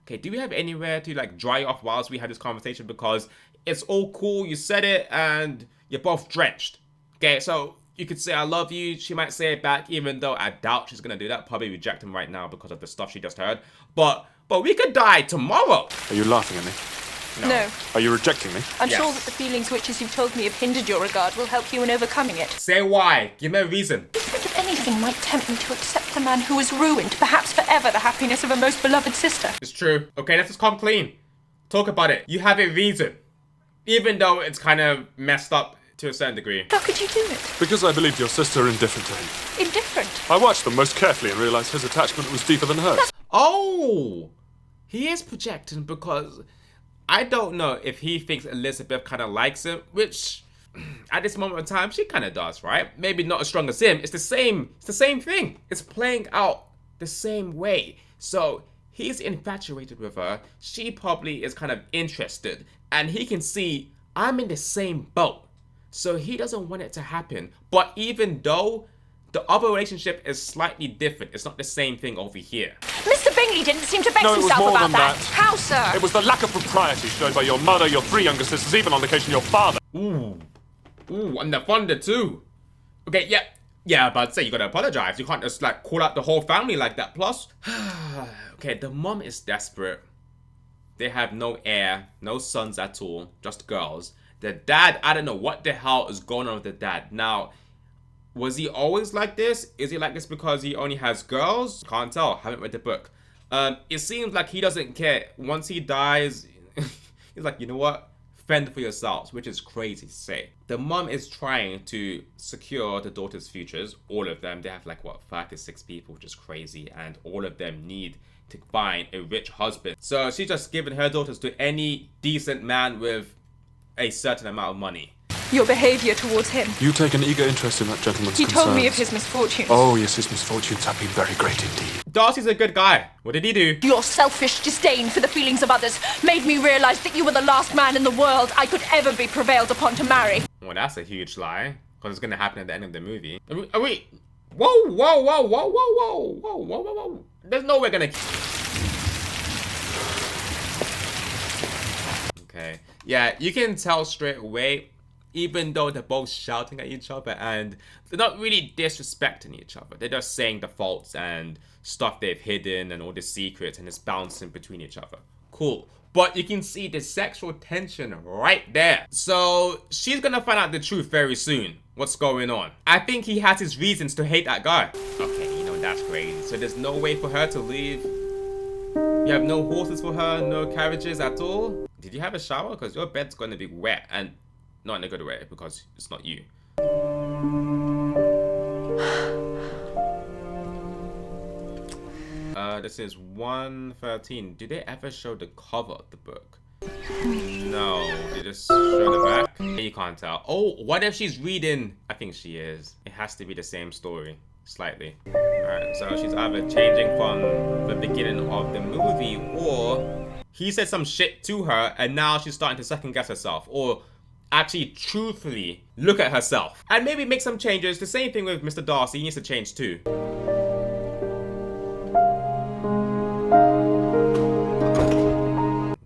Speaker 1: Okay, do we have anywhere to like dry off whilst we had this conversation? Because it's all cool, you said it, and you're both drenched. Okay, so you could say I love you, she might say it back, even though I doubt she's gonna do that. Probably reject him right now because of the stuff she just heard. But we could die tomorrow.
Speaker 8: Are you laughing at me?
Speaker 14: No.
Speaker 8: Are you rejecting me?
Speaker 14: I'm sure that the feelings which, as you've told me, have hindered your regard will help you in overcoming it.
Speaker 1: Say why. Give me a reason.
Speaker 14: If anything might tempt me to accept the man who has ruined, perhaps forever, the happiness of a most beloved sister.
Speaker 1: It's true. Okay, let's just come clean. Talk about it. You have a reason. Even though it's kind of messed up to a certain degree.
Speaker 14: How could you do it?
Speaker 8: Because I believed your sister indifferent to him.
Speaker 14: Indifferent?
Speaker 8: I watched them most carefully and realised his attachment was deeper than hers.
Speaker 1: Oh! He is projecting because I don't know if he thinks Elizabeth kind of likes him, which at this moment in time, she kind of does, right? Maybe not as strong as him. It's the same thing. It's playing out the same way. So he's infatuated with her. She probably is kind of interested. And he can see I'm in the same boat. So he doesn't want it to happen. But even though the other relationship is slightly different, it's not the same thing over here.
Speaker 14: Mr. Bingley didn't seem to vex
Speaker 8: No, it was
Speaker 14: himself
Speaker 8: more
Speaker 14: about
Speaker 8: than that.
Speaker 14: How, sir?
Speaker 8: It was the lack of propriety shown by your mother, your 3 younger sisters, even on occasion your father.
Speaker 1: Ooh, and the thunder too. Okay, yeah, but I'd say you gotta apologize. You can't just like call out the whole family like that. Plus, okay, the mom is desperate. They have no heir, no sons at all, just girls. The dad, I don't know what the hell is going on with the dad. Now, was he always like this? Is he like this because he only has girls? Can't tell, haven't read the book. It seems like he doesn't care. Once he dies, he's like, you know what? Fend for yourselves, which is crazy to say. The mom is trying to secure the daughter's futures. All of them. They have like, what, 5 to 6 people, which is crazy. And all of them need to find a rich husband. So she's just giving her daughters to any decent man with a certain amount of money.
Speaker 14: Your behaviour towards him.
Speaker 8: You take an eager interest in that gentleman's
Speaker 14: He
Speaker 8: concerns.
Speaker 14: told me of his misfortunes.
Speaker 8: Oh, yes, his misfortunes have been very great indeed.
Speaker 1: Darcy's a good guy. What did he do?
Speaker 14: Your selfish disdain for the feelings of others made me realise that you were the last man in the world I could ever be prevailed upon to marry.
Speaker 1: Well, that's a huge lie. Because it's going to happen at the end of the movie. Are we... Whoa. There's no way gonna... Okay. Yeah, you can tell straight away, even though they're both shouting at each other and they're not really disrespecting each other. They're just saying the faults and stuff they've hidden and all the secrets and it's bouncing between each other. Cool. But you can see the sexual tension right there. So she's gonna find out the truth very soon. What's going on? I think he has his reasons to hate that guy. Okay, you know, that's crazy. So there's no way for her to leave. You have no horses for her, no carriages at all. Did you have a shower? Because your bed's gonna be wet and not in a good way because it's not you. This is 113. Do they ever show the cover of the book? No, they just show the back. You can't tell. Oh, what if she's reading? I think she is. It has to be the same story, slightly. Alright, so she's either changing from the beginning of the movie or he said some shit to her and now she's starting to second guess herself or actually truthfully look at herself and maybe make some changes. The same thing with Mr. Darcy, he needs to change too.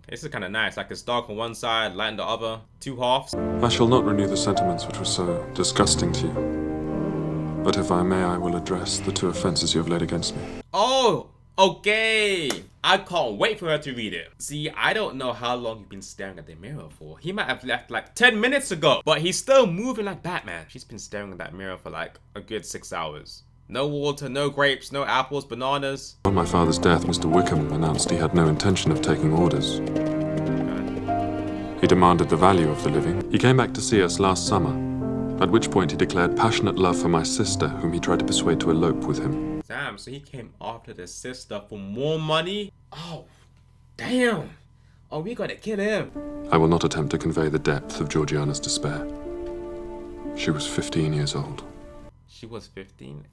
Speaker 1: This is kind of nice, like it's dark on one side, light on the other, 2 halves.
Speaker 8: I shall not renew the sentiments which were so disgusting to you. But if I may, I will address the 2 offences you have laid against me.
Speaker 1: Oh, okay. I can't wait for her to read it. See, I don't know how long you've been staring at the mirror for. He might have left like 10 minutes ago, but he's still moving like Batman. She's been staring at that mirror for like a good 6 hours. No water, no grapes, no apples, bananas.
Speaker 8: On my father's death, Mr. Wickham announced he had no intention of taking orders. He demanded the value of the living. He came back to see us last summer, at which point he declared passionate love for my sister, whom he tried to persuade to elope with him.
Speaker 1: Damn, so he came after the sister for more money? Oh, damn. Oh, we gotta kill him.
Speaker 8: I will not attempt to convey the depth of Georgiana's despair. She was 15 years old.
Speaker 1: She was 15?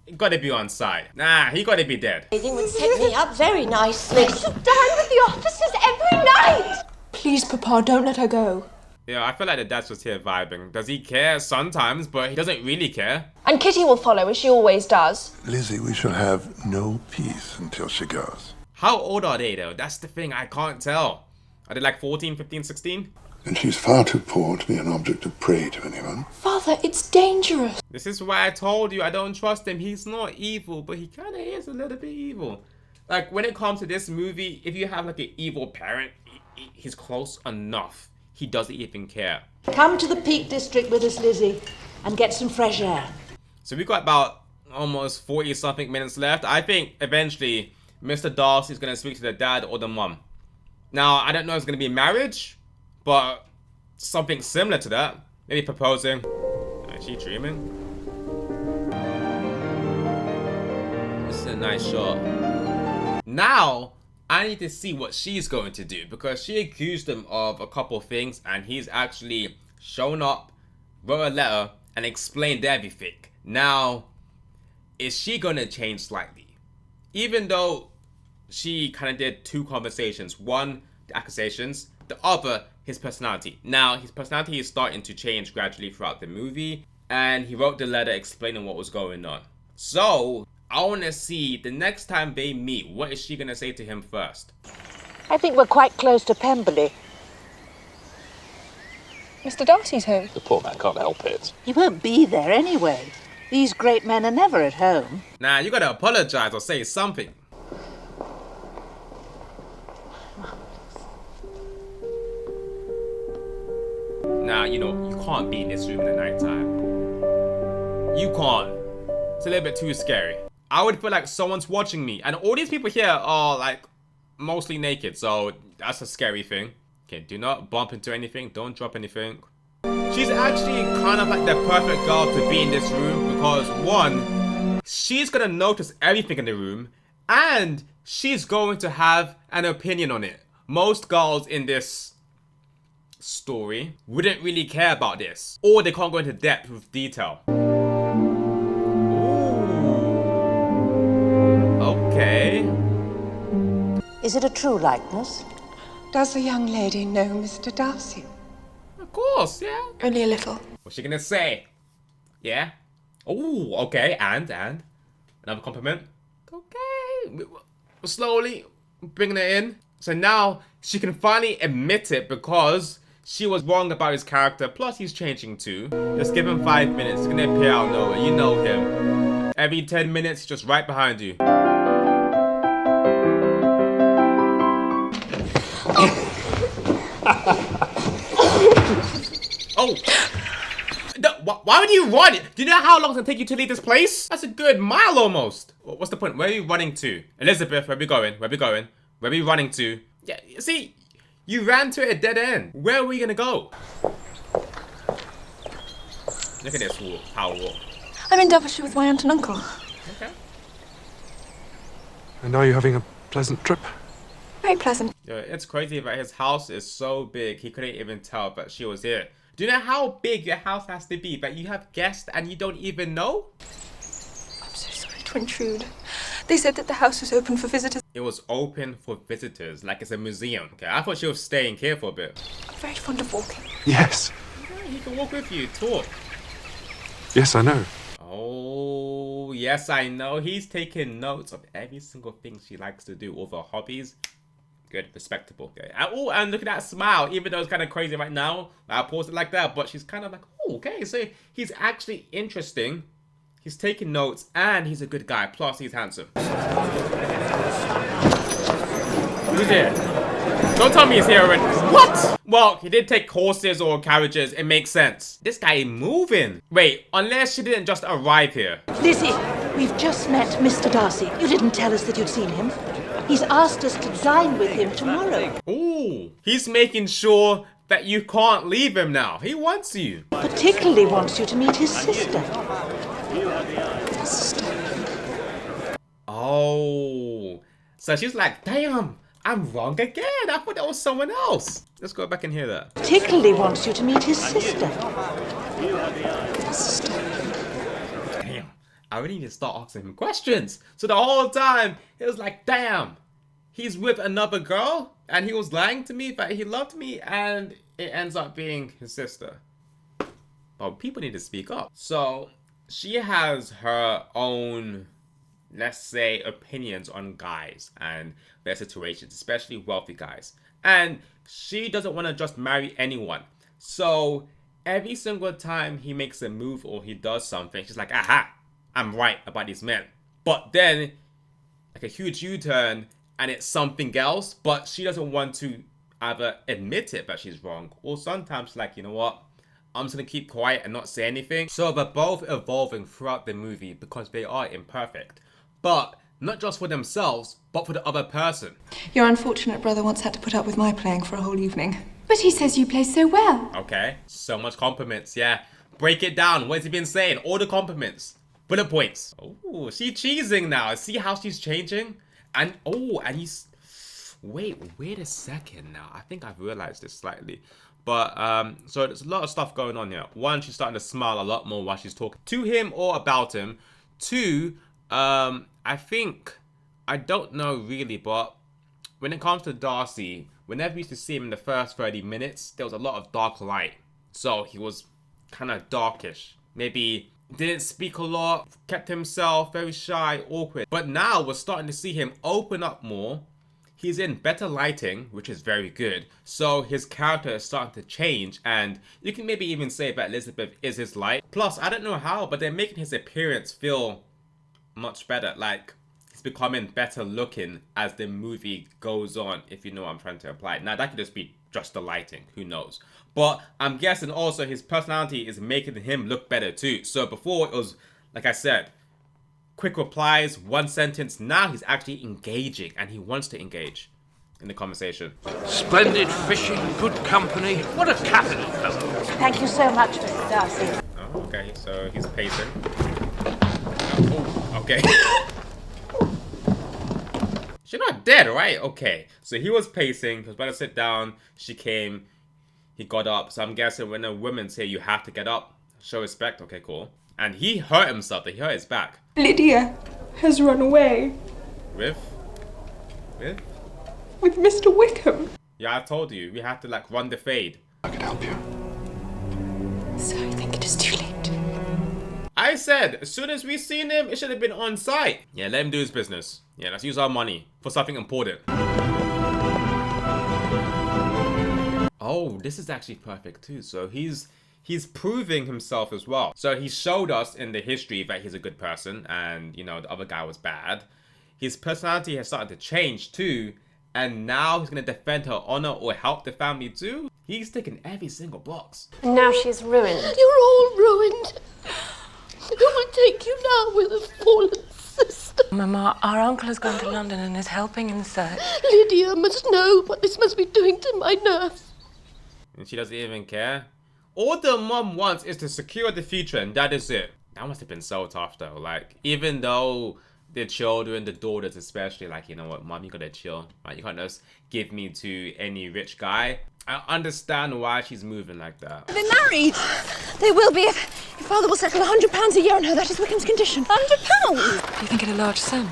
Speaker 1: he gotta be on side. Nah, he gotta be dead.
Speaker 10: Everything would set me up very nicely.
Speaker 5: I used to dine with the officers every night.
Speaker 7: Please, Papa, don't let her go.
Speaker 1: Yeah, I feel like the dad's just here vibing. Does he care? Sometimes, but he doesn't really care.
Speaker 7: And Kitty will follow, as she always does.
Speaker 4: Lizzie, we shall have no peace until she goes.
Speaker 1: How old are they though? That's the thing, I can't tell. Are they like 14, 15, 16?
Speaker 4: And she's far too poor to be an object of prey to anyone.
Speaker 7: Father, it's dangerous.
Speaker 1: This is why I told you I don't trust him. He's not evil, but he kind of is a little bit evil. Like, when it comes to this movie, if you have like an evil parent, he's close enough. He doesn't even care.
Speaker 17: Come to the Peak District with us, Lizzie, and get some fresh air.
Speaker 1: So we've got about almost 40-something minutes left. I think eventually Mr. Darcy is going to speak to the dad or the mum. Now, I don't know if it's going to be marriage, but something similar to that. Maybe proposing. Is she dreaming? This is a nice shot. Now, I need to see what she's going to do, because she accused him of a couple of things and he's actually shown up, wrote a letter and explained everything. Now, is she going to change slightly? Even though she kind of did two conversations. One, the accusations. The other, his personality. Now, his personality is starting to change gradually throughout the movie. And he wrote the letter explaining what was going on. So, I want to see the next time they meet, what is she going to say to him first?
Speaker 17: I think we're quite close to Pemberley.
Speaker 7: Mr. Darcy's home.
Speaker 11: The poor man can't help it.
Speaker 17: He won't be there anyway. These great men are never at home.
Speaker 1: Nah, you gotta apologize or say something. Nah, you know, you can't be in this room in the nighttime. You can't. It's a little bit too scary. I would feel like someone's watching me. And all these people here are like mostly naked, so that's a scary thing. Okay, do not bump into anything. Don't drop anything. She's actually kind of like the perfect girl to be in this room because, one, she's gonna notice everything in the room and she's going to have an opinion on it. Most girls in this story wouldn't really care about this, or they can't go into depth with detail. Ooh. Okay.
Speaker 17: Is it a true likeness?
Speaker 5: Does the young lady know Mr. Darcy?
Speaker 1: Of course, yeah.
Speaker 7: Only a little.
Speaker 1: What's she gonna say? Yeah? Oh, okay, and another compliment. Okay, we're slowly bringing it in. So now she can finally admit it because she was wrong about his character. Plus he's changing too. Just give him 5 minutes. He's gonna appear out of nowhere. You know him. Every 10 minutes, he's just right behind you. Oh! Why would you run? Do you know how long it's gonna take you to leave this place? That's a good mile almost. What's the point? Where are you running to? Elizabeth, where are we going? Where are we going? Where are we running to? Yeah, see, you ran to a dead end. Where are we gonna go? Look at this power walk.
Speaker 7: I'm in Devonshire with my aunt and uncle.
Speaker 1: Okay.
Speaker 8: And are you having a pleasant trip?
Speaker 7: Very pleasant.
Speaker 1: Yeah, it's crazy, but his house is so big, he couldn't even tell that she was here. Do you know how big your house has to be that you have guests and you don't even know?
Speaker 7: I'm so sorry to intrude. They said that the house was open for visitors.
Speaker 1: It was open for visitors, like it's a museum. Okay, I thought she was staying here for a bit.
Speaker 7: I'm very fond of walking.
Speaker 8: Yes.
Speaker 1: Yeah, he can walk with you, talk.
Speaker 8: Yes, I know.
Speaker 1: Oh, yes, I know. He's taking notes of every single thing she likes to do, all her hobbies. Good, respectable. Okay. Oh, and look at that smile. Even though it's kind of crazy right now, I paused it like that, but she's kind of like, oh, okay. So he's actually interesting. He's taking notes, and he's a good guy. Plus, he's handsome. Who's here? Don't tell me he's here already. What? Well, he did take horses or carriages. It makes sense. This guy is moving. Wait, unless she didn't just arrive here.
Speaker 17: Lizzie, we've just met Mr. Darcy. You didn't tell us that you'd seen him. He's asked us to dine with him tomorrow.
Speaker 1: Ooh, he's making sure that you can't leave him now. He wants you.
Speaker 17: Particularly wants you to meet his sister.
Speaker 1: Oh, so she's like, damn, I'm wrong again. I thought that was someone else. Let's go back and hear that.
Speaker 17: Particularly wants you to meet his sister.
Speaker 1: Damn, I really need to start asking him questions. So the whole time, it was like, damn, he's with another girl, and he was lying to me that he loved me, and it ends up being his sister. But people need to speak up. So she has her own, let's say, opinions on guys and their situations, especially wealthy guys. And she doesn't want to just marry anyone. So every single time he makes a move or he does something, she's like, aha, I'm right about these men. But then, like a huge U-turn, and it's something else, but she doesn't want to either admit it that she's wrong, or sometimes she's like, you know what, I'm just gonna keep quiet and not say anything. So they're both evolving throughout the movie because they are imperfect. But not just for themselves, but for the other person.
Speaker 7: Your unfortunate brother once had to put up with my playing for a whole evening.
Speaker 3: But he says you play so well.
Speaker 1: Okay, so much compliments, yeah. Break it down, what has he been saying? All the compliments. Bullet points. Oh, she's cheesing now. See how she's changing? And, oh, and he's... Wait a second now. I think I've realized this slightly. But, so there's a lot of stuff going on here. One, she's starting to smile a lot more while she's talking to him or about him. Two, I think, I don't know really, but when it comes to Darcy, whenever we used to see him in the first 30 minutes, there was a lot of dark light. So he was kind of darkish. Maybe didn't speak a lot, kept himself very shy, awkward. But now we're starting to see him open up more. He's in better lighting, which is very good. So his character is starting to change, and you can maybe even say that Elizabeth is his light. Plus, I don't know how, but they're making his appearance feel much better. Like, he's becoming better looking as the movie goes on, if you know what I'm trying to imply. Now, that could just be just the lighting, who knows. But I'm guessing also his personality is making him look better too. So before it was, like I said, quick replies, one sentence. Now he's actually engaging, and he wants to engage in the conversation.
Speaker 18: Splendid fishing, good company. What a capital fellow.
Speaker 17: Thank you so much, Mr. Darcy.
Speaker 1: Oh, okay, so he's pacing. Oh, okay. She's not dead, right? Okay, so he was pacing. He was about to sit down. She came. He got up. So I'm guessing when a woman say you have to get up, show respect. Okay, cool. And he hurt himself. He hurt his back.
Speaker 7: Lydia has run away.
Speaker 1: With
Speaker 7: Mr. Wickham.
Speaker 1: Yeah, I told you. We have to like run the fade.
Speaker 16: I can help you.
Speaker 3: So I think it is too late.
Speaker 1: I said, as soon as we seen him, it should have been on site. Yeah, let him do his business. Yeah, let's use our money for something important. Oh, this is actually perfect too. So he's proving himself as well. So he showed us in the history that he's a good person, and you know the other guy was bad. His personality has started to change too, and now he's gonna defend her honor or help the family too. He's ticking every single box.
Speaker 3: And now she's ruined.
Speaker 5: You're all ruined. Who will take you now with a fallen sister?
Speaker 2: Mama, our uncle has gone to London and is helping in the search.
Speaker 5: Lydia must know what this must be doing to my nerves.
Speaker 1: And she doesn't even care. All the mom wants is to secure the future, and that is it. That must have been so tough though. Like, even though the children, the daughters especially, like, you know what, mom, you gotta chill. Right? You can't just give me to any rich guy. I understand why she's moving like that.
Speaker 5: They're married. They will be if father will settle £100 a year on her. That is Wickham's condition. £100?
Speaker 2: Do you think it a large sum?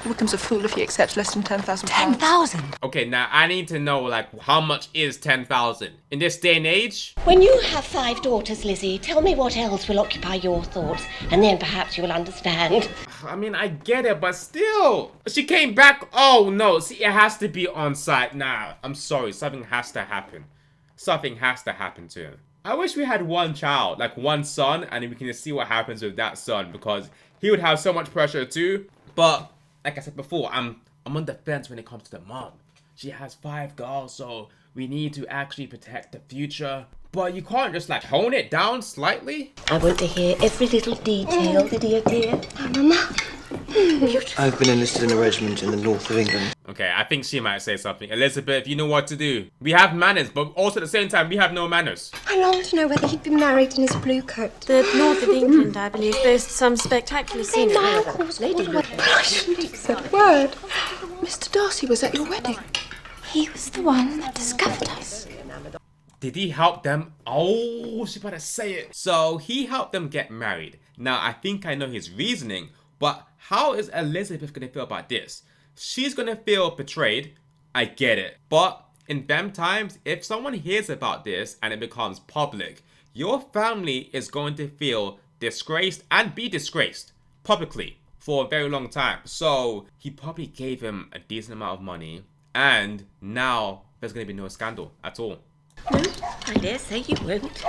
Speaker 7: Wickham's a fool if he accepts less than £10,000.
Speaker 2: 10,000?
Speaker 1: Okay, now I need to know, like, how much is 10,000 in this day and age?
Speaker 10: When you have 5 daughters, Lizzie, tell me what else will occupy your thoughts, and then perhaps you will understand.
Speaker 1: I mean, I get it, but still. She came back. Oh, no. See, it has to be on site. Nah, I'm sorry. Something has to happen. Something has to happen to him. I wish we had one child, like one son, and then we can just see what happens with that son, because he would have so much pressure too. But like I said before, I'm on the fence when it comes to the mom. She has 5 girls, so we need to actually protect the future. But you can't just like tone it down slightly.
Speaker 10: I want to hear every little detail, Lydia dear. Mama.
Speaker 13: I've been enlisted in a regiment in the north of England.
Speaker 1: Okay, I think she might say something. Elizabeth, you know what to do. We have manners, but also at the same time, we have no manners.
Speaker 5: I long to know whether he'd been married in his blue coat.
Speaker 3: The north of England, I believe, boasts some spectacular scenery.
Speaker 5: Lady, I shouldn't have said a word. Mr. Darcy was at your wedding.
Speaker 3: He was the one that discovered us.
Speaker 1: did he help them? Oh, she better say it. So he helped them get married. Now, I think I know his reasoning, but how is Elizabeth gonna feel about this? She's gonna feel betrayed. I get it. But in them times, if someone hears about this and it becomes public, your family is going to feel disgraced and be disgraced publicly for a very long time. So he probably gave him a decent amount of money, and now there's going to be no scandal at all.
Speaker 10: No, I dare say you won't.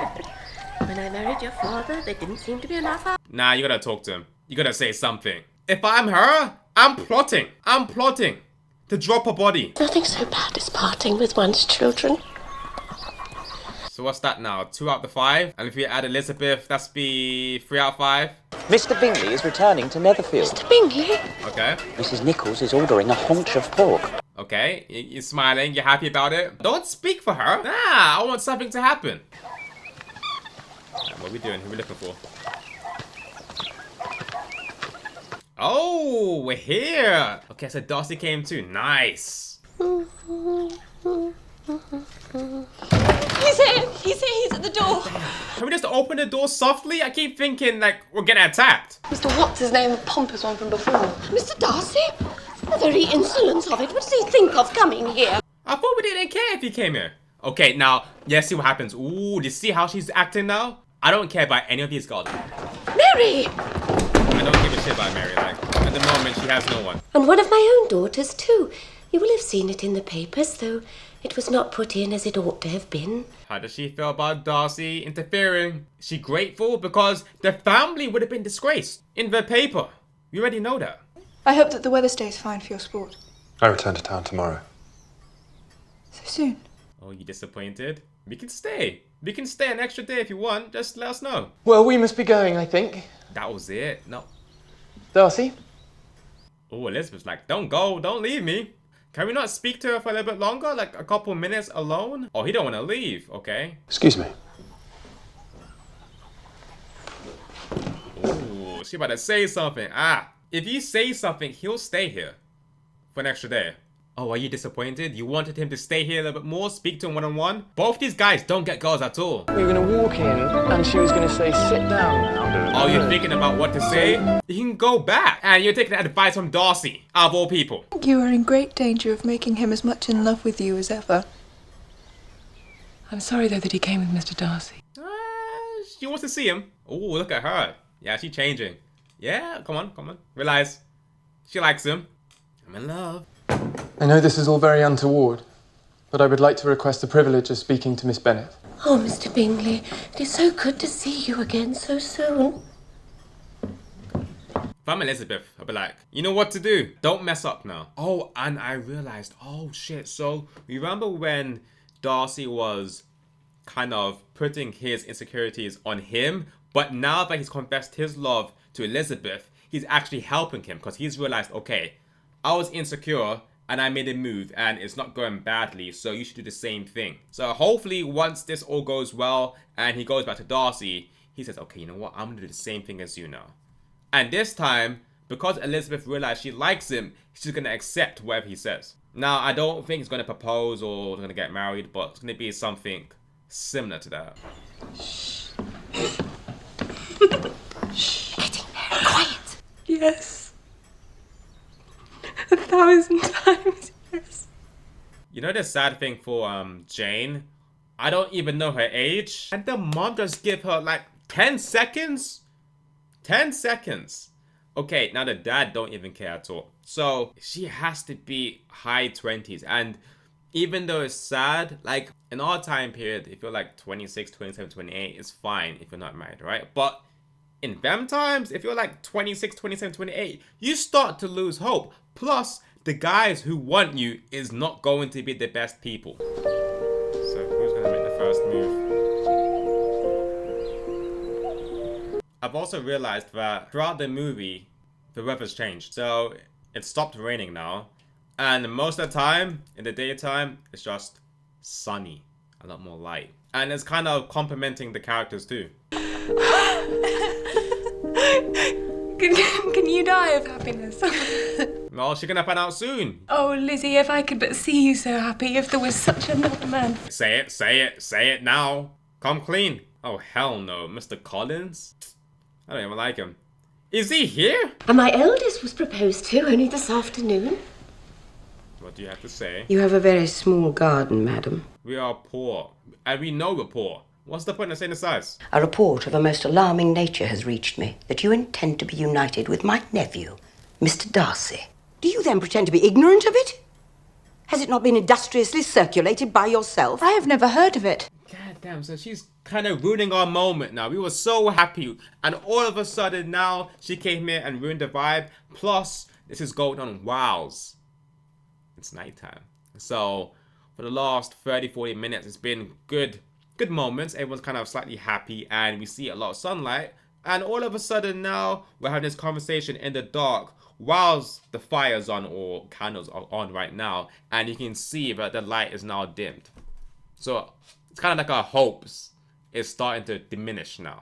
Speaker 10: When I married your father, there didn't seem to be enough.
Speaker 1: Nah, you gotta talk to him. You gotta say something. If I'm her, I'm plotting to drop a body.
Speaker 10: Nothing so bad as parting with one's children.
Speaker 1: So what's that now? 2 out of 5? And if you add Elizabeth, that's be 3 out of 5?
Speaker 19: Mr. Bingley is returning to Netherfield.
Speaker 10: Mr. Bingley?
Speaker 1: Okay.
Speaker 19: Mrs. Nichols is ordering a haunch of pork.
Speaker 1: Okay, you're smiling, you're happy about it. Don't speak for her. Nah, I want something to happen. Right, what are we doing? Who are we looking for? Oh, we're here. Okay, so Darcy came too. Nice.
Speaker 3: He's here! He's here! He's at the door!
Speaker 1: Can we just open the door softly? I keep thinking, like, we're getting attacked.
Speaker 3: Mr. What's his name? The pompous one from before.
Speaker 10: Mr. Darcy? The very insolence of it. What does he think of coming here?
Speaker 1: I thought we didn't care if he came here. Okay, now, let's see what happens. Ooh, do you see how she's acting now? I don't care about any of these girls.
Speaker 10: Mary!
Speaker 1: I don't give a shit about Mary, like, at the moment, she has no one.
Speaker 10: And one of my own daughters, too. You will have seen it in the papers, though it was not put in as it ought to have been.
Speaker 1: How does she feel about Darcy interfering? Is she grateful? Because the family would have been disgraced in the paper. You already know that.
Speaker 7: I hope that the weather stays fine for your sport.
Speaker 8: I return to town tomorrow.
Speaker 7: So soon?
Speaker 1: Oh, you disappointed? We can stay. We can stay an extra day if you want. Just let us know.
Speaker 11: Well, we must be going, I think.
Speaker 1: That was it. No.
Speaker 11: Darcy?
Speaker 1: Oh, Elizabeth's like, don't go. Don't leave me. Can we not speak to her for a little bit longer? Like a couple minutes alone? Oh, he don't want to leave. Okay.
Speaker 8: Excuse me.
Speaker 1: Ooh, she about to say something. Ah, if you say something, he'll stay here for an extra day. Oh, are you disappointed? You wanted him to stay here a little bit more, speak to him one-on-one? Both these guys don't get girls at all.
Speaker 11: We were going to walk in, and she was going to say, sit down now.
Speaker 1: Oh, you're thinking about what to say? You can go back. And you're taking advice from Darcy, out of all people.
Speaker 7: You are in great danger of making him as much in love with you as ever. I'm sorry, though, that he came with Mr. Darcy.
Speaker 1: She wants to see him. Oh, look at her. Yeah, she's changing. Yeah, come on. Realize she likes him. I'm in love.
Speaker 11: I know this is all very untoward, but I would like to request the privilege of speaking to Miss Bennet.
Speaker 10: Oh, Mr. Bingley, it is so good to see you again so soon.
Speaker 1: If I'm Elizabeth, I'll be like, you know what to do. Don't mess up now. Oh, and I realized, oh shit. So, remember when Darcy was kind of putting his insecurities on him, but now that he's confessed his love to Elizabeth, he's actually helping him because he's realized, okay, I was insecure and I made a move and it's not going badly, so you should do the same thing. So hopefully once this all goes well and he goes back to Darcy, he says, okay, you know what, I'm gonna do the same thing as you now. And this time, because Elizabeth realized she likes him, she's gonna accept whatever he says. Now, I don't think he's gonna propose or gonna get married, but it's gonna be something similar to that.
Speaker 10: Getting very quiet.
Speaker 7: Yes. 1,000 times, yes.
Speaker 1: You know the sad thing for Jane? I don't even know her age. And the mom just give her like 10 seconds? 10 seconds. Okay, now the dad don't even care at all. So she has to be high 20s. And even though it's sad, like in our time period, if you're like 26, 27, 28, it's fine if you're not married, right? But in them times, if you're like 26, 27, 28, you start to lose hope. Plus, the guys who want you is not going to be the best people. So who's going to make the first move? I've also realized that throughout the movie, the weather's changed. So it stopped raining now. And most of the time, in the daytime, it's just sunny. A lot more light. And it's kind of complementing the characters too.
Speaker 3: Can you die of happiness?
Speaker 1: Well, she's gonna find out soon.
Speaker 3: Oh, Lizzie, if I could but see you so happy, if there was such another man.
Speaker 1: Say it, say it, say it now. Come clean. Oh, hell no. Mr. Collins? I don't even like him. Is he here?
Speaker 10: And my eldest was proposed to only this afternoon.
Speaker 1: What do you have to say?
Speaker 10: You have a very small garden, madam.
Speaker 1: We are poor. And we know we're poor. What's the point of saying the size?
Speaker 10: A report of a most alarming nature has reached me that you intend to be united with my nephew, Mr. Darcy. Do you then pretend to be ignorant of it? Has it not been industriously circulated by yourself?
Speaker 7: I have never heard of it.
Speaker 1: God damn, so she's kind of ruining our moment now. We were so happy. And all of a sudden now, she came here and ruined the vibe. Plus, this is going on wows. It's nighttime. So, for the last 30-40 minutes, it's been good moments. Everyone's kind of slightly happy and we see a lot of sunlight. And all of a sudden now, we're having this conversation in the dark whilst the fire's on or candles are on right now. And you can see that the light is now dimmed. So, it's kind of like our hopes is starting to diminish now.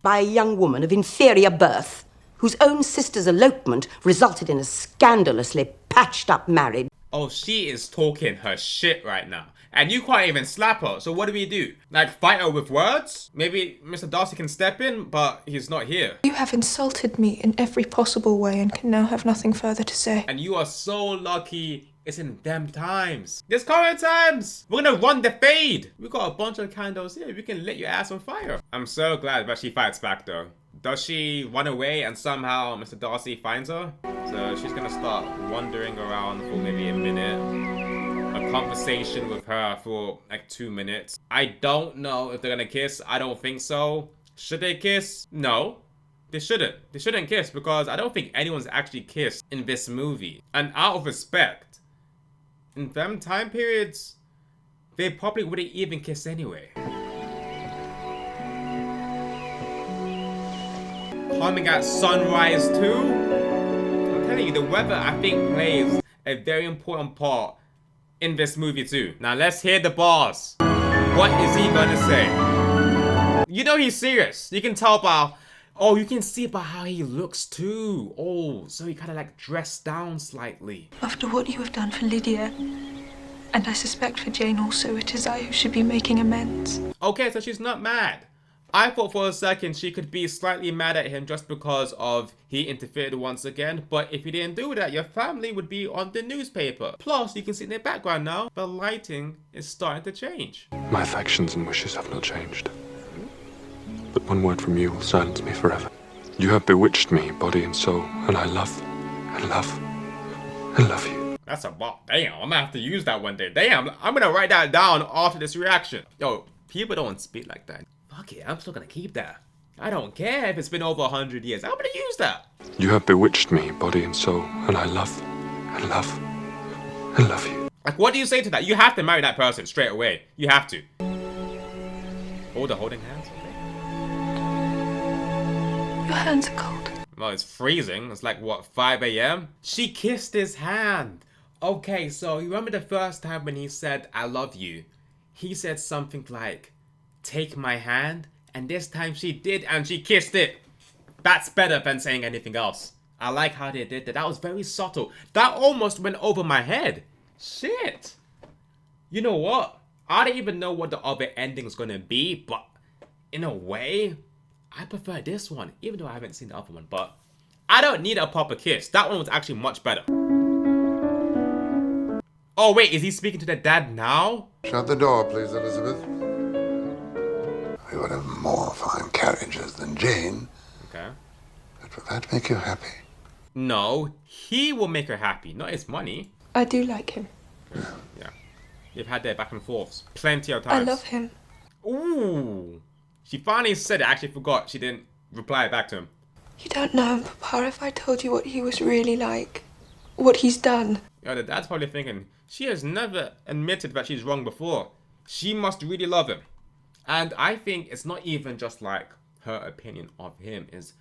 Speaker 10: By a young woman of inferior birth, whose own sister's elopement resulted in a scandalously patched-up marriage.
Speaker 1: Oh, she is talking her shit right now. And you can't even slap her. So what do we do? Like, fight her with words? Maybe Mr. Darcy can step in, but he's not here.
Speaker 7: You have insulted me in every possible way and can now have nothing further to say.
Speaker 1: And you are so lucky it's in them times. This current times! We're gonna run the fade! We got a bunch of candles here. We can lit your ass on fire. I'm so glad that she fights back though. Does she run away and somehow Mr. Darcy finds her? So she's gonna start wandering around for maybe a minute. A conversation with her for like 2 minutes. I don't know if they're gonna kiss. I don't think so. Should they kiss? No. They shouldn't. They shouldn't kiss because I don't think anyone's actually kissed in this movie. And out of respect, in them time periods, they probably wouldn't even kiss anyway. Coming at sunrise too? I'm telling you, the weather I think plays a very important part in this movie too. Now let's hear the boss. What is he gonna say? You know he's serious. You can tell by, oh, you can see by how he looks too. Oh, so he kind of like dressed down slightly.
Speaker 7: After what you have done for Lydia, and I suspect for Jane also, it is I who should be making amends.
Speaker 1: Okay, so she's not mad. I thought for a second she could be slightly mad at him just because of he interfered once again. But if he didn't do that, your family would be on the newspaper. Plus, you can see in the background now, the lighting is starting to change.
Speaker 8: My affections and wishes have not changed. But one word from you will silence me forever. You have bewitched me, body and soul, and I love, and love, and love you.
Speaker 1: That's a bop. Damn, I'm gonna have to use that one day. Damn, I'm gonna write that down after this reaction. Yo, people don't speak like that. Fuck it, I'm still gonna keep that. I don't care if it's been over 100 years. I'm gonna use that.
Speaker 8: You have bewitched me, body and soul, and I love, and love, and love you.
Speaker 1: Like, what do you say to that? You have to marry that person straight away. You have to. Oh, they're holding hands?
Speaker 7: Your hands are cold.
Speaker 1: Well, it's freezing. It's like, what, 5 a.m.? She kissed his hand. Okay, so you remember the first time when he said, I love you? He said something like, take my hand, and this time she did and she kissed it. That's better than saying anything else. I like how they did that. That was very subtle. That almost went over my head. Shit. You know what? I don't even know what the other ending is gonna be, but in a way, I prefer this one, even though I haven't seen the other one, but I don't need a proper kiss. That one was actually much better. Oh wait, is he speaking to the dad now?
Speaker 4: Shut the door, please, Elizabeth. We would have more fine carriages than Jane.
Speaker 1: Okay.
Speaker 4: But will that make you happy?
Speaker 1: No, he will make her happy, not his money.
Speaker 7: I do like him.
Speaker 1: Yeah. They've had their back and forths plenty of times.
Speaker 7: I love him.
Speaker 1: Ooh. She finally said it. I actually forgot she didn't reply back to him.
Speaker 7: You don't know him, Papa. If I told you what he was really like, what he's done.
Speaker 1: Yeah, the dad's probably thinking, she has never admitted that she's wrong before. She must really love him. And I think it's not even just like her opinion of him, it's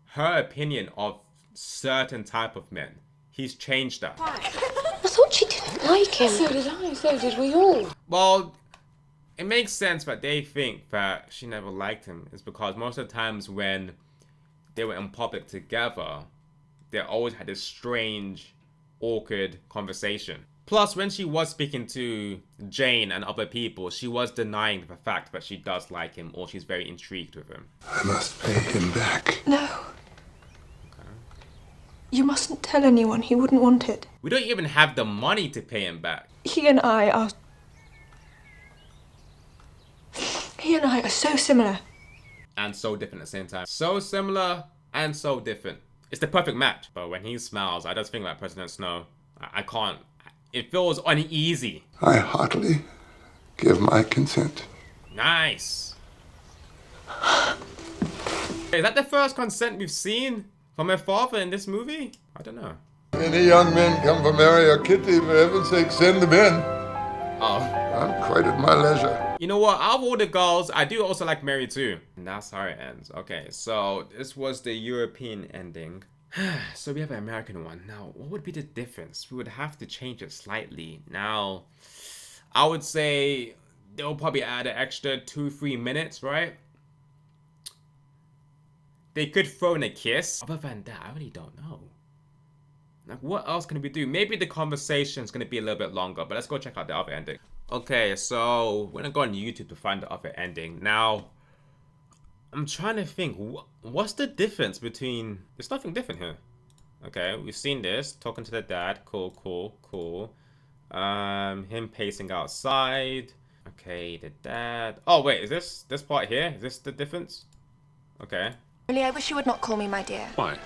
Speaker 1: her opinion of certain type of men. He's changed that.
Speaker 3: I thought she didn't like him.
Speaker 2: So did I, so did we all.
Speaker 1: Well, it makes sense that they think that she never liked him. It's because most of the times when they were in public together, they always had this strange, awkward conversation. Plus, when she was speaking to Jane and other people, she was denying the fact that she does like him, or she's very intrigued with him.
Speaker 4: I must pay him back.
Speaker 7: No. You mustn't tell anyone. He wouldn't want it.
Speaker 1: We don't even have the money to pay him back.
Speaker 7: He and I are so similar.
Speaker 1: And so different at the same time. So similar and so different. It's the perfect match. But when he smiles, I just think like President Snow. I can't. It feels uneasy.
Speaker 4: I heartily give my consent.
Speaker 1: Nice. Is that the first consent we've seen from her father in this movie? I don't know.
Speaker 4: Any young men come for Mary or Kitty, for heaven's sake, send them in.
Speaker 1: Oh.
Speaker 4: I'm quite at my leisure.
Speaker 1: You know what? Out of all the girls, I do also like Mary too. And that's how it ends. Okay, so this was the European ending. So we have an American one. Now, what would be the difference? We would have to change it slightly. Now, I would say they'll probably add an extra 2-3 minutes, right? They could throw in a kiss. Other than that, I really don't know. Like, what else can we do? Maybe the conversation's gonna be a little bit longer, but let's go check out the other ending. Okay, so we're gonna go on YouTube to find the other ending. Now, I'm trying to think, what's the difference between... There's nothing different here. Okay, we've seen this, talking to the dad, cool. Him pacing outside. Okay, the dad. Oh wait, is this part here? Is this the difference? Okay.
Speaker 7: Really, I wish you would not call me my dear.
Speaker 8: Why?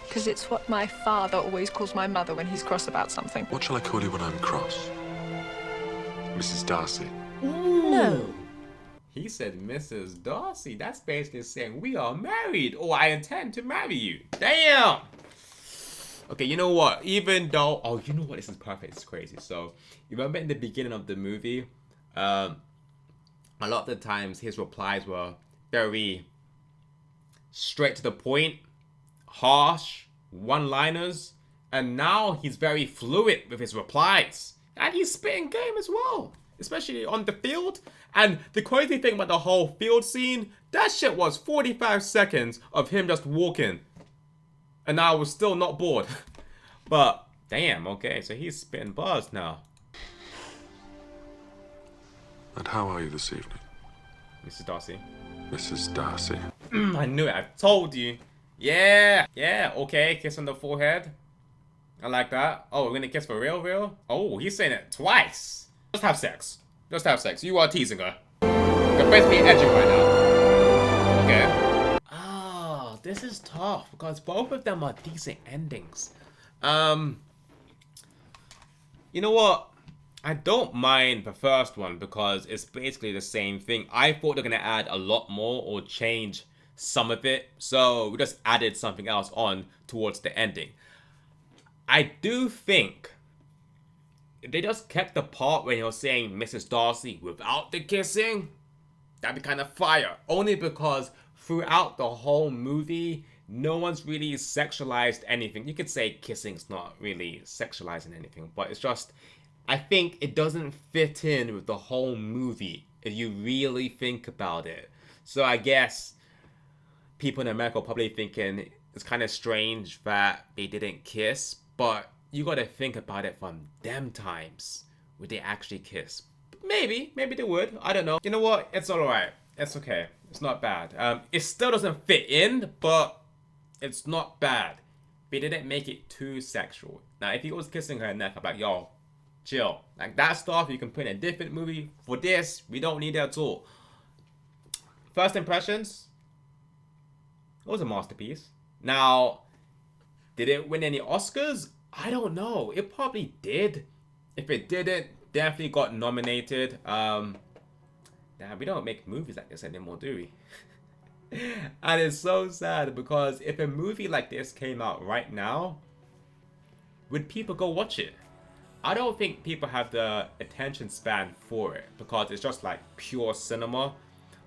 Speaker 14: Because it's what my father always calls my mother when he's cross about something.
Speaker 8: What shall I call you when I'm cross? Mrs. Darcy.
Speaker 7: No.
Speaker 1: He said Mrs. Darcy. That's basically saying we are married, or I intend to marry you. Damn! Okay, you know what? Even though... Oh, you know what? This is perfect. It's crazy. So, you remember in the beginning of the movie, a lot of the times his replies were very straight to the point, harsh, one-liners, and now he's very fluid with his replies. And he's spitting game as well, especially on the field. And the crazy thing about the whole field scene, that shit was 45 seconds of him just walking. And I was still not bored. But, damn, okay, so he's spitting bars now.
Speaker 8: And how are you this evening?
Speaker 1: Mrs. Darcy.
Speaker 8: Mrs. Darcy.
Speaker 1: I knew it, I told you. Yeah, okay, kiss on the forehead. I like that. Oh, we're gonna kiss for real? Oh, he's saying it twice. Just have sex. You are teasing her. You're basically edging right now. Okay. Oh, this is tough because both of them are decent endings. You know what? I don't mind the first one because it's basically the same thing. I thought they're gonna add a lot more or change some of it, so we just added something else on towards the ending. I do think if they just kept the part when you're saying Mrs. Darcy without the kissing, that'd be kind of fire. Only because throughout the whole movie, no one's really sexualized anything. You could say kissing's not really sexualizing anything, but it's just, I think it doesn't fit in with the whole movie if you really think about it. So I guess people in America are probably thinking it's kind of strange that they didn't kiss, but you gotta think about it from them times. Would they actually kiss? Maybe they would. I don't know. You know what? It's alright. It's okay. It's not bad. It still doesn't fit in, but it's not bad. They didn't make it too sexual. Now, if he was kissing her neck, I'm like, yo, chill. Like, that stuff you can put in a different movie. For this, we don't need it at all. First impressions, it was a masterpiece. Now, did it win any Oscars? I don't know. It probably did. If it didn't, definitely got nominated. Damn, we don't make movies like this anymore, do we? And it's so sad because if a movie like this came out right now, would people go watch it? I don't think people have the attention span for it because it's just like pure cinema.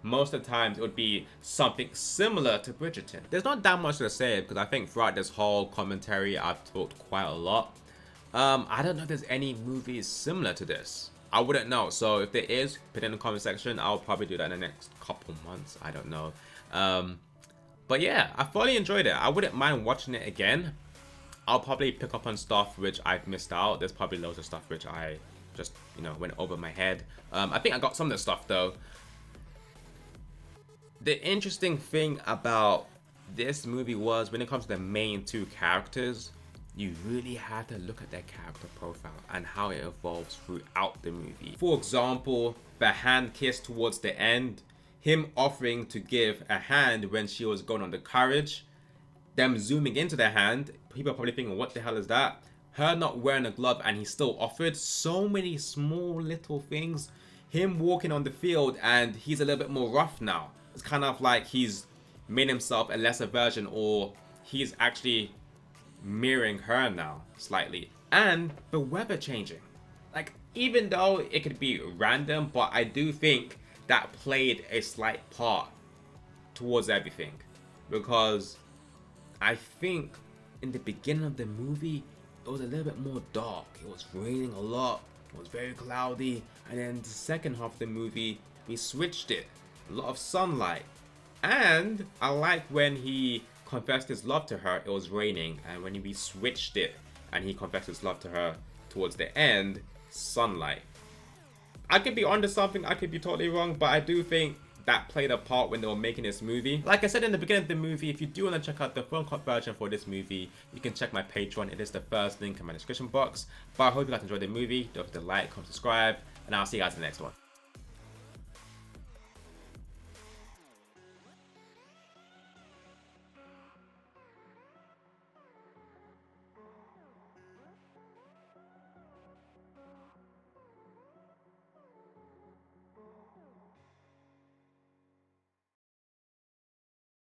Speaker 1: Most of the times it would be something similar to Bridgerton. There's not that much to say because I think throughout this whole commentary I've talked quite a lot. I don't know if there's any movies similar to this. I wouldn't know. So if there is, put it in the comment section. I'll probably do that in the next couple months. I don't know. But yeah, I thoroughly enjoyed it. I wouldn't mind watching it again. I'll probably pick up on stuff which I've missed out. There's probably loads of stuff which I just, you know, went over my head. I think I got some of the stuff though. The interesting thing about this movie was when it comes to the main two characters, you really had to look at their character profile and how it evolves throughout the movie. For example, the hand kiss towards the end, him offering to give a hand when she was going on the carriage, them zooming into their hand, people are probably thinking, what the hell is that? Her not wearing a glove and he still offered. So many small little things. Him walking on the field and he's a little bit more rough now. It's kind of like he's made himself a lesser version, or he's actually mirroring her now slightly. And the weather changing. Like, even though it could be random, but I do think that played a slight part towards everything. Because I think in the beginning of the movie, it was a little bit more dark. It was raining a lot. It was very cloudy. And then the second half of the movie, we switched it. A lot of sunlight. And I like when he confessed his love to her, it was raining. And when we switched it and he confessed his love to her towards the end, sunlight. I could be onto something, I could be totally wrong, but I do think that played a part when they were making this movie. Like I said in the beginning of the movie, if you do want to check out the film cut version for this movie, you can check my Patreon. It is the first link in my description box. But I hope you guys enjoyed the movie. Don't forget to like, comment, subscribe, and I'll see you guys in the next one.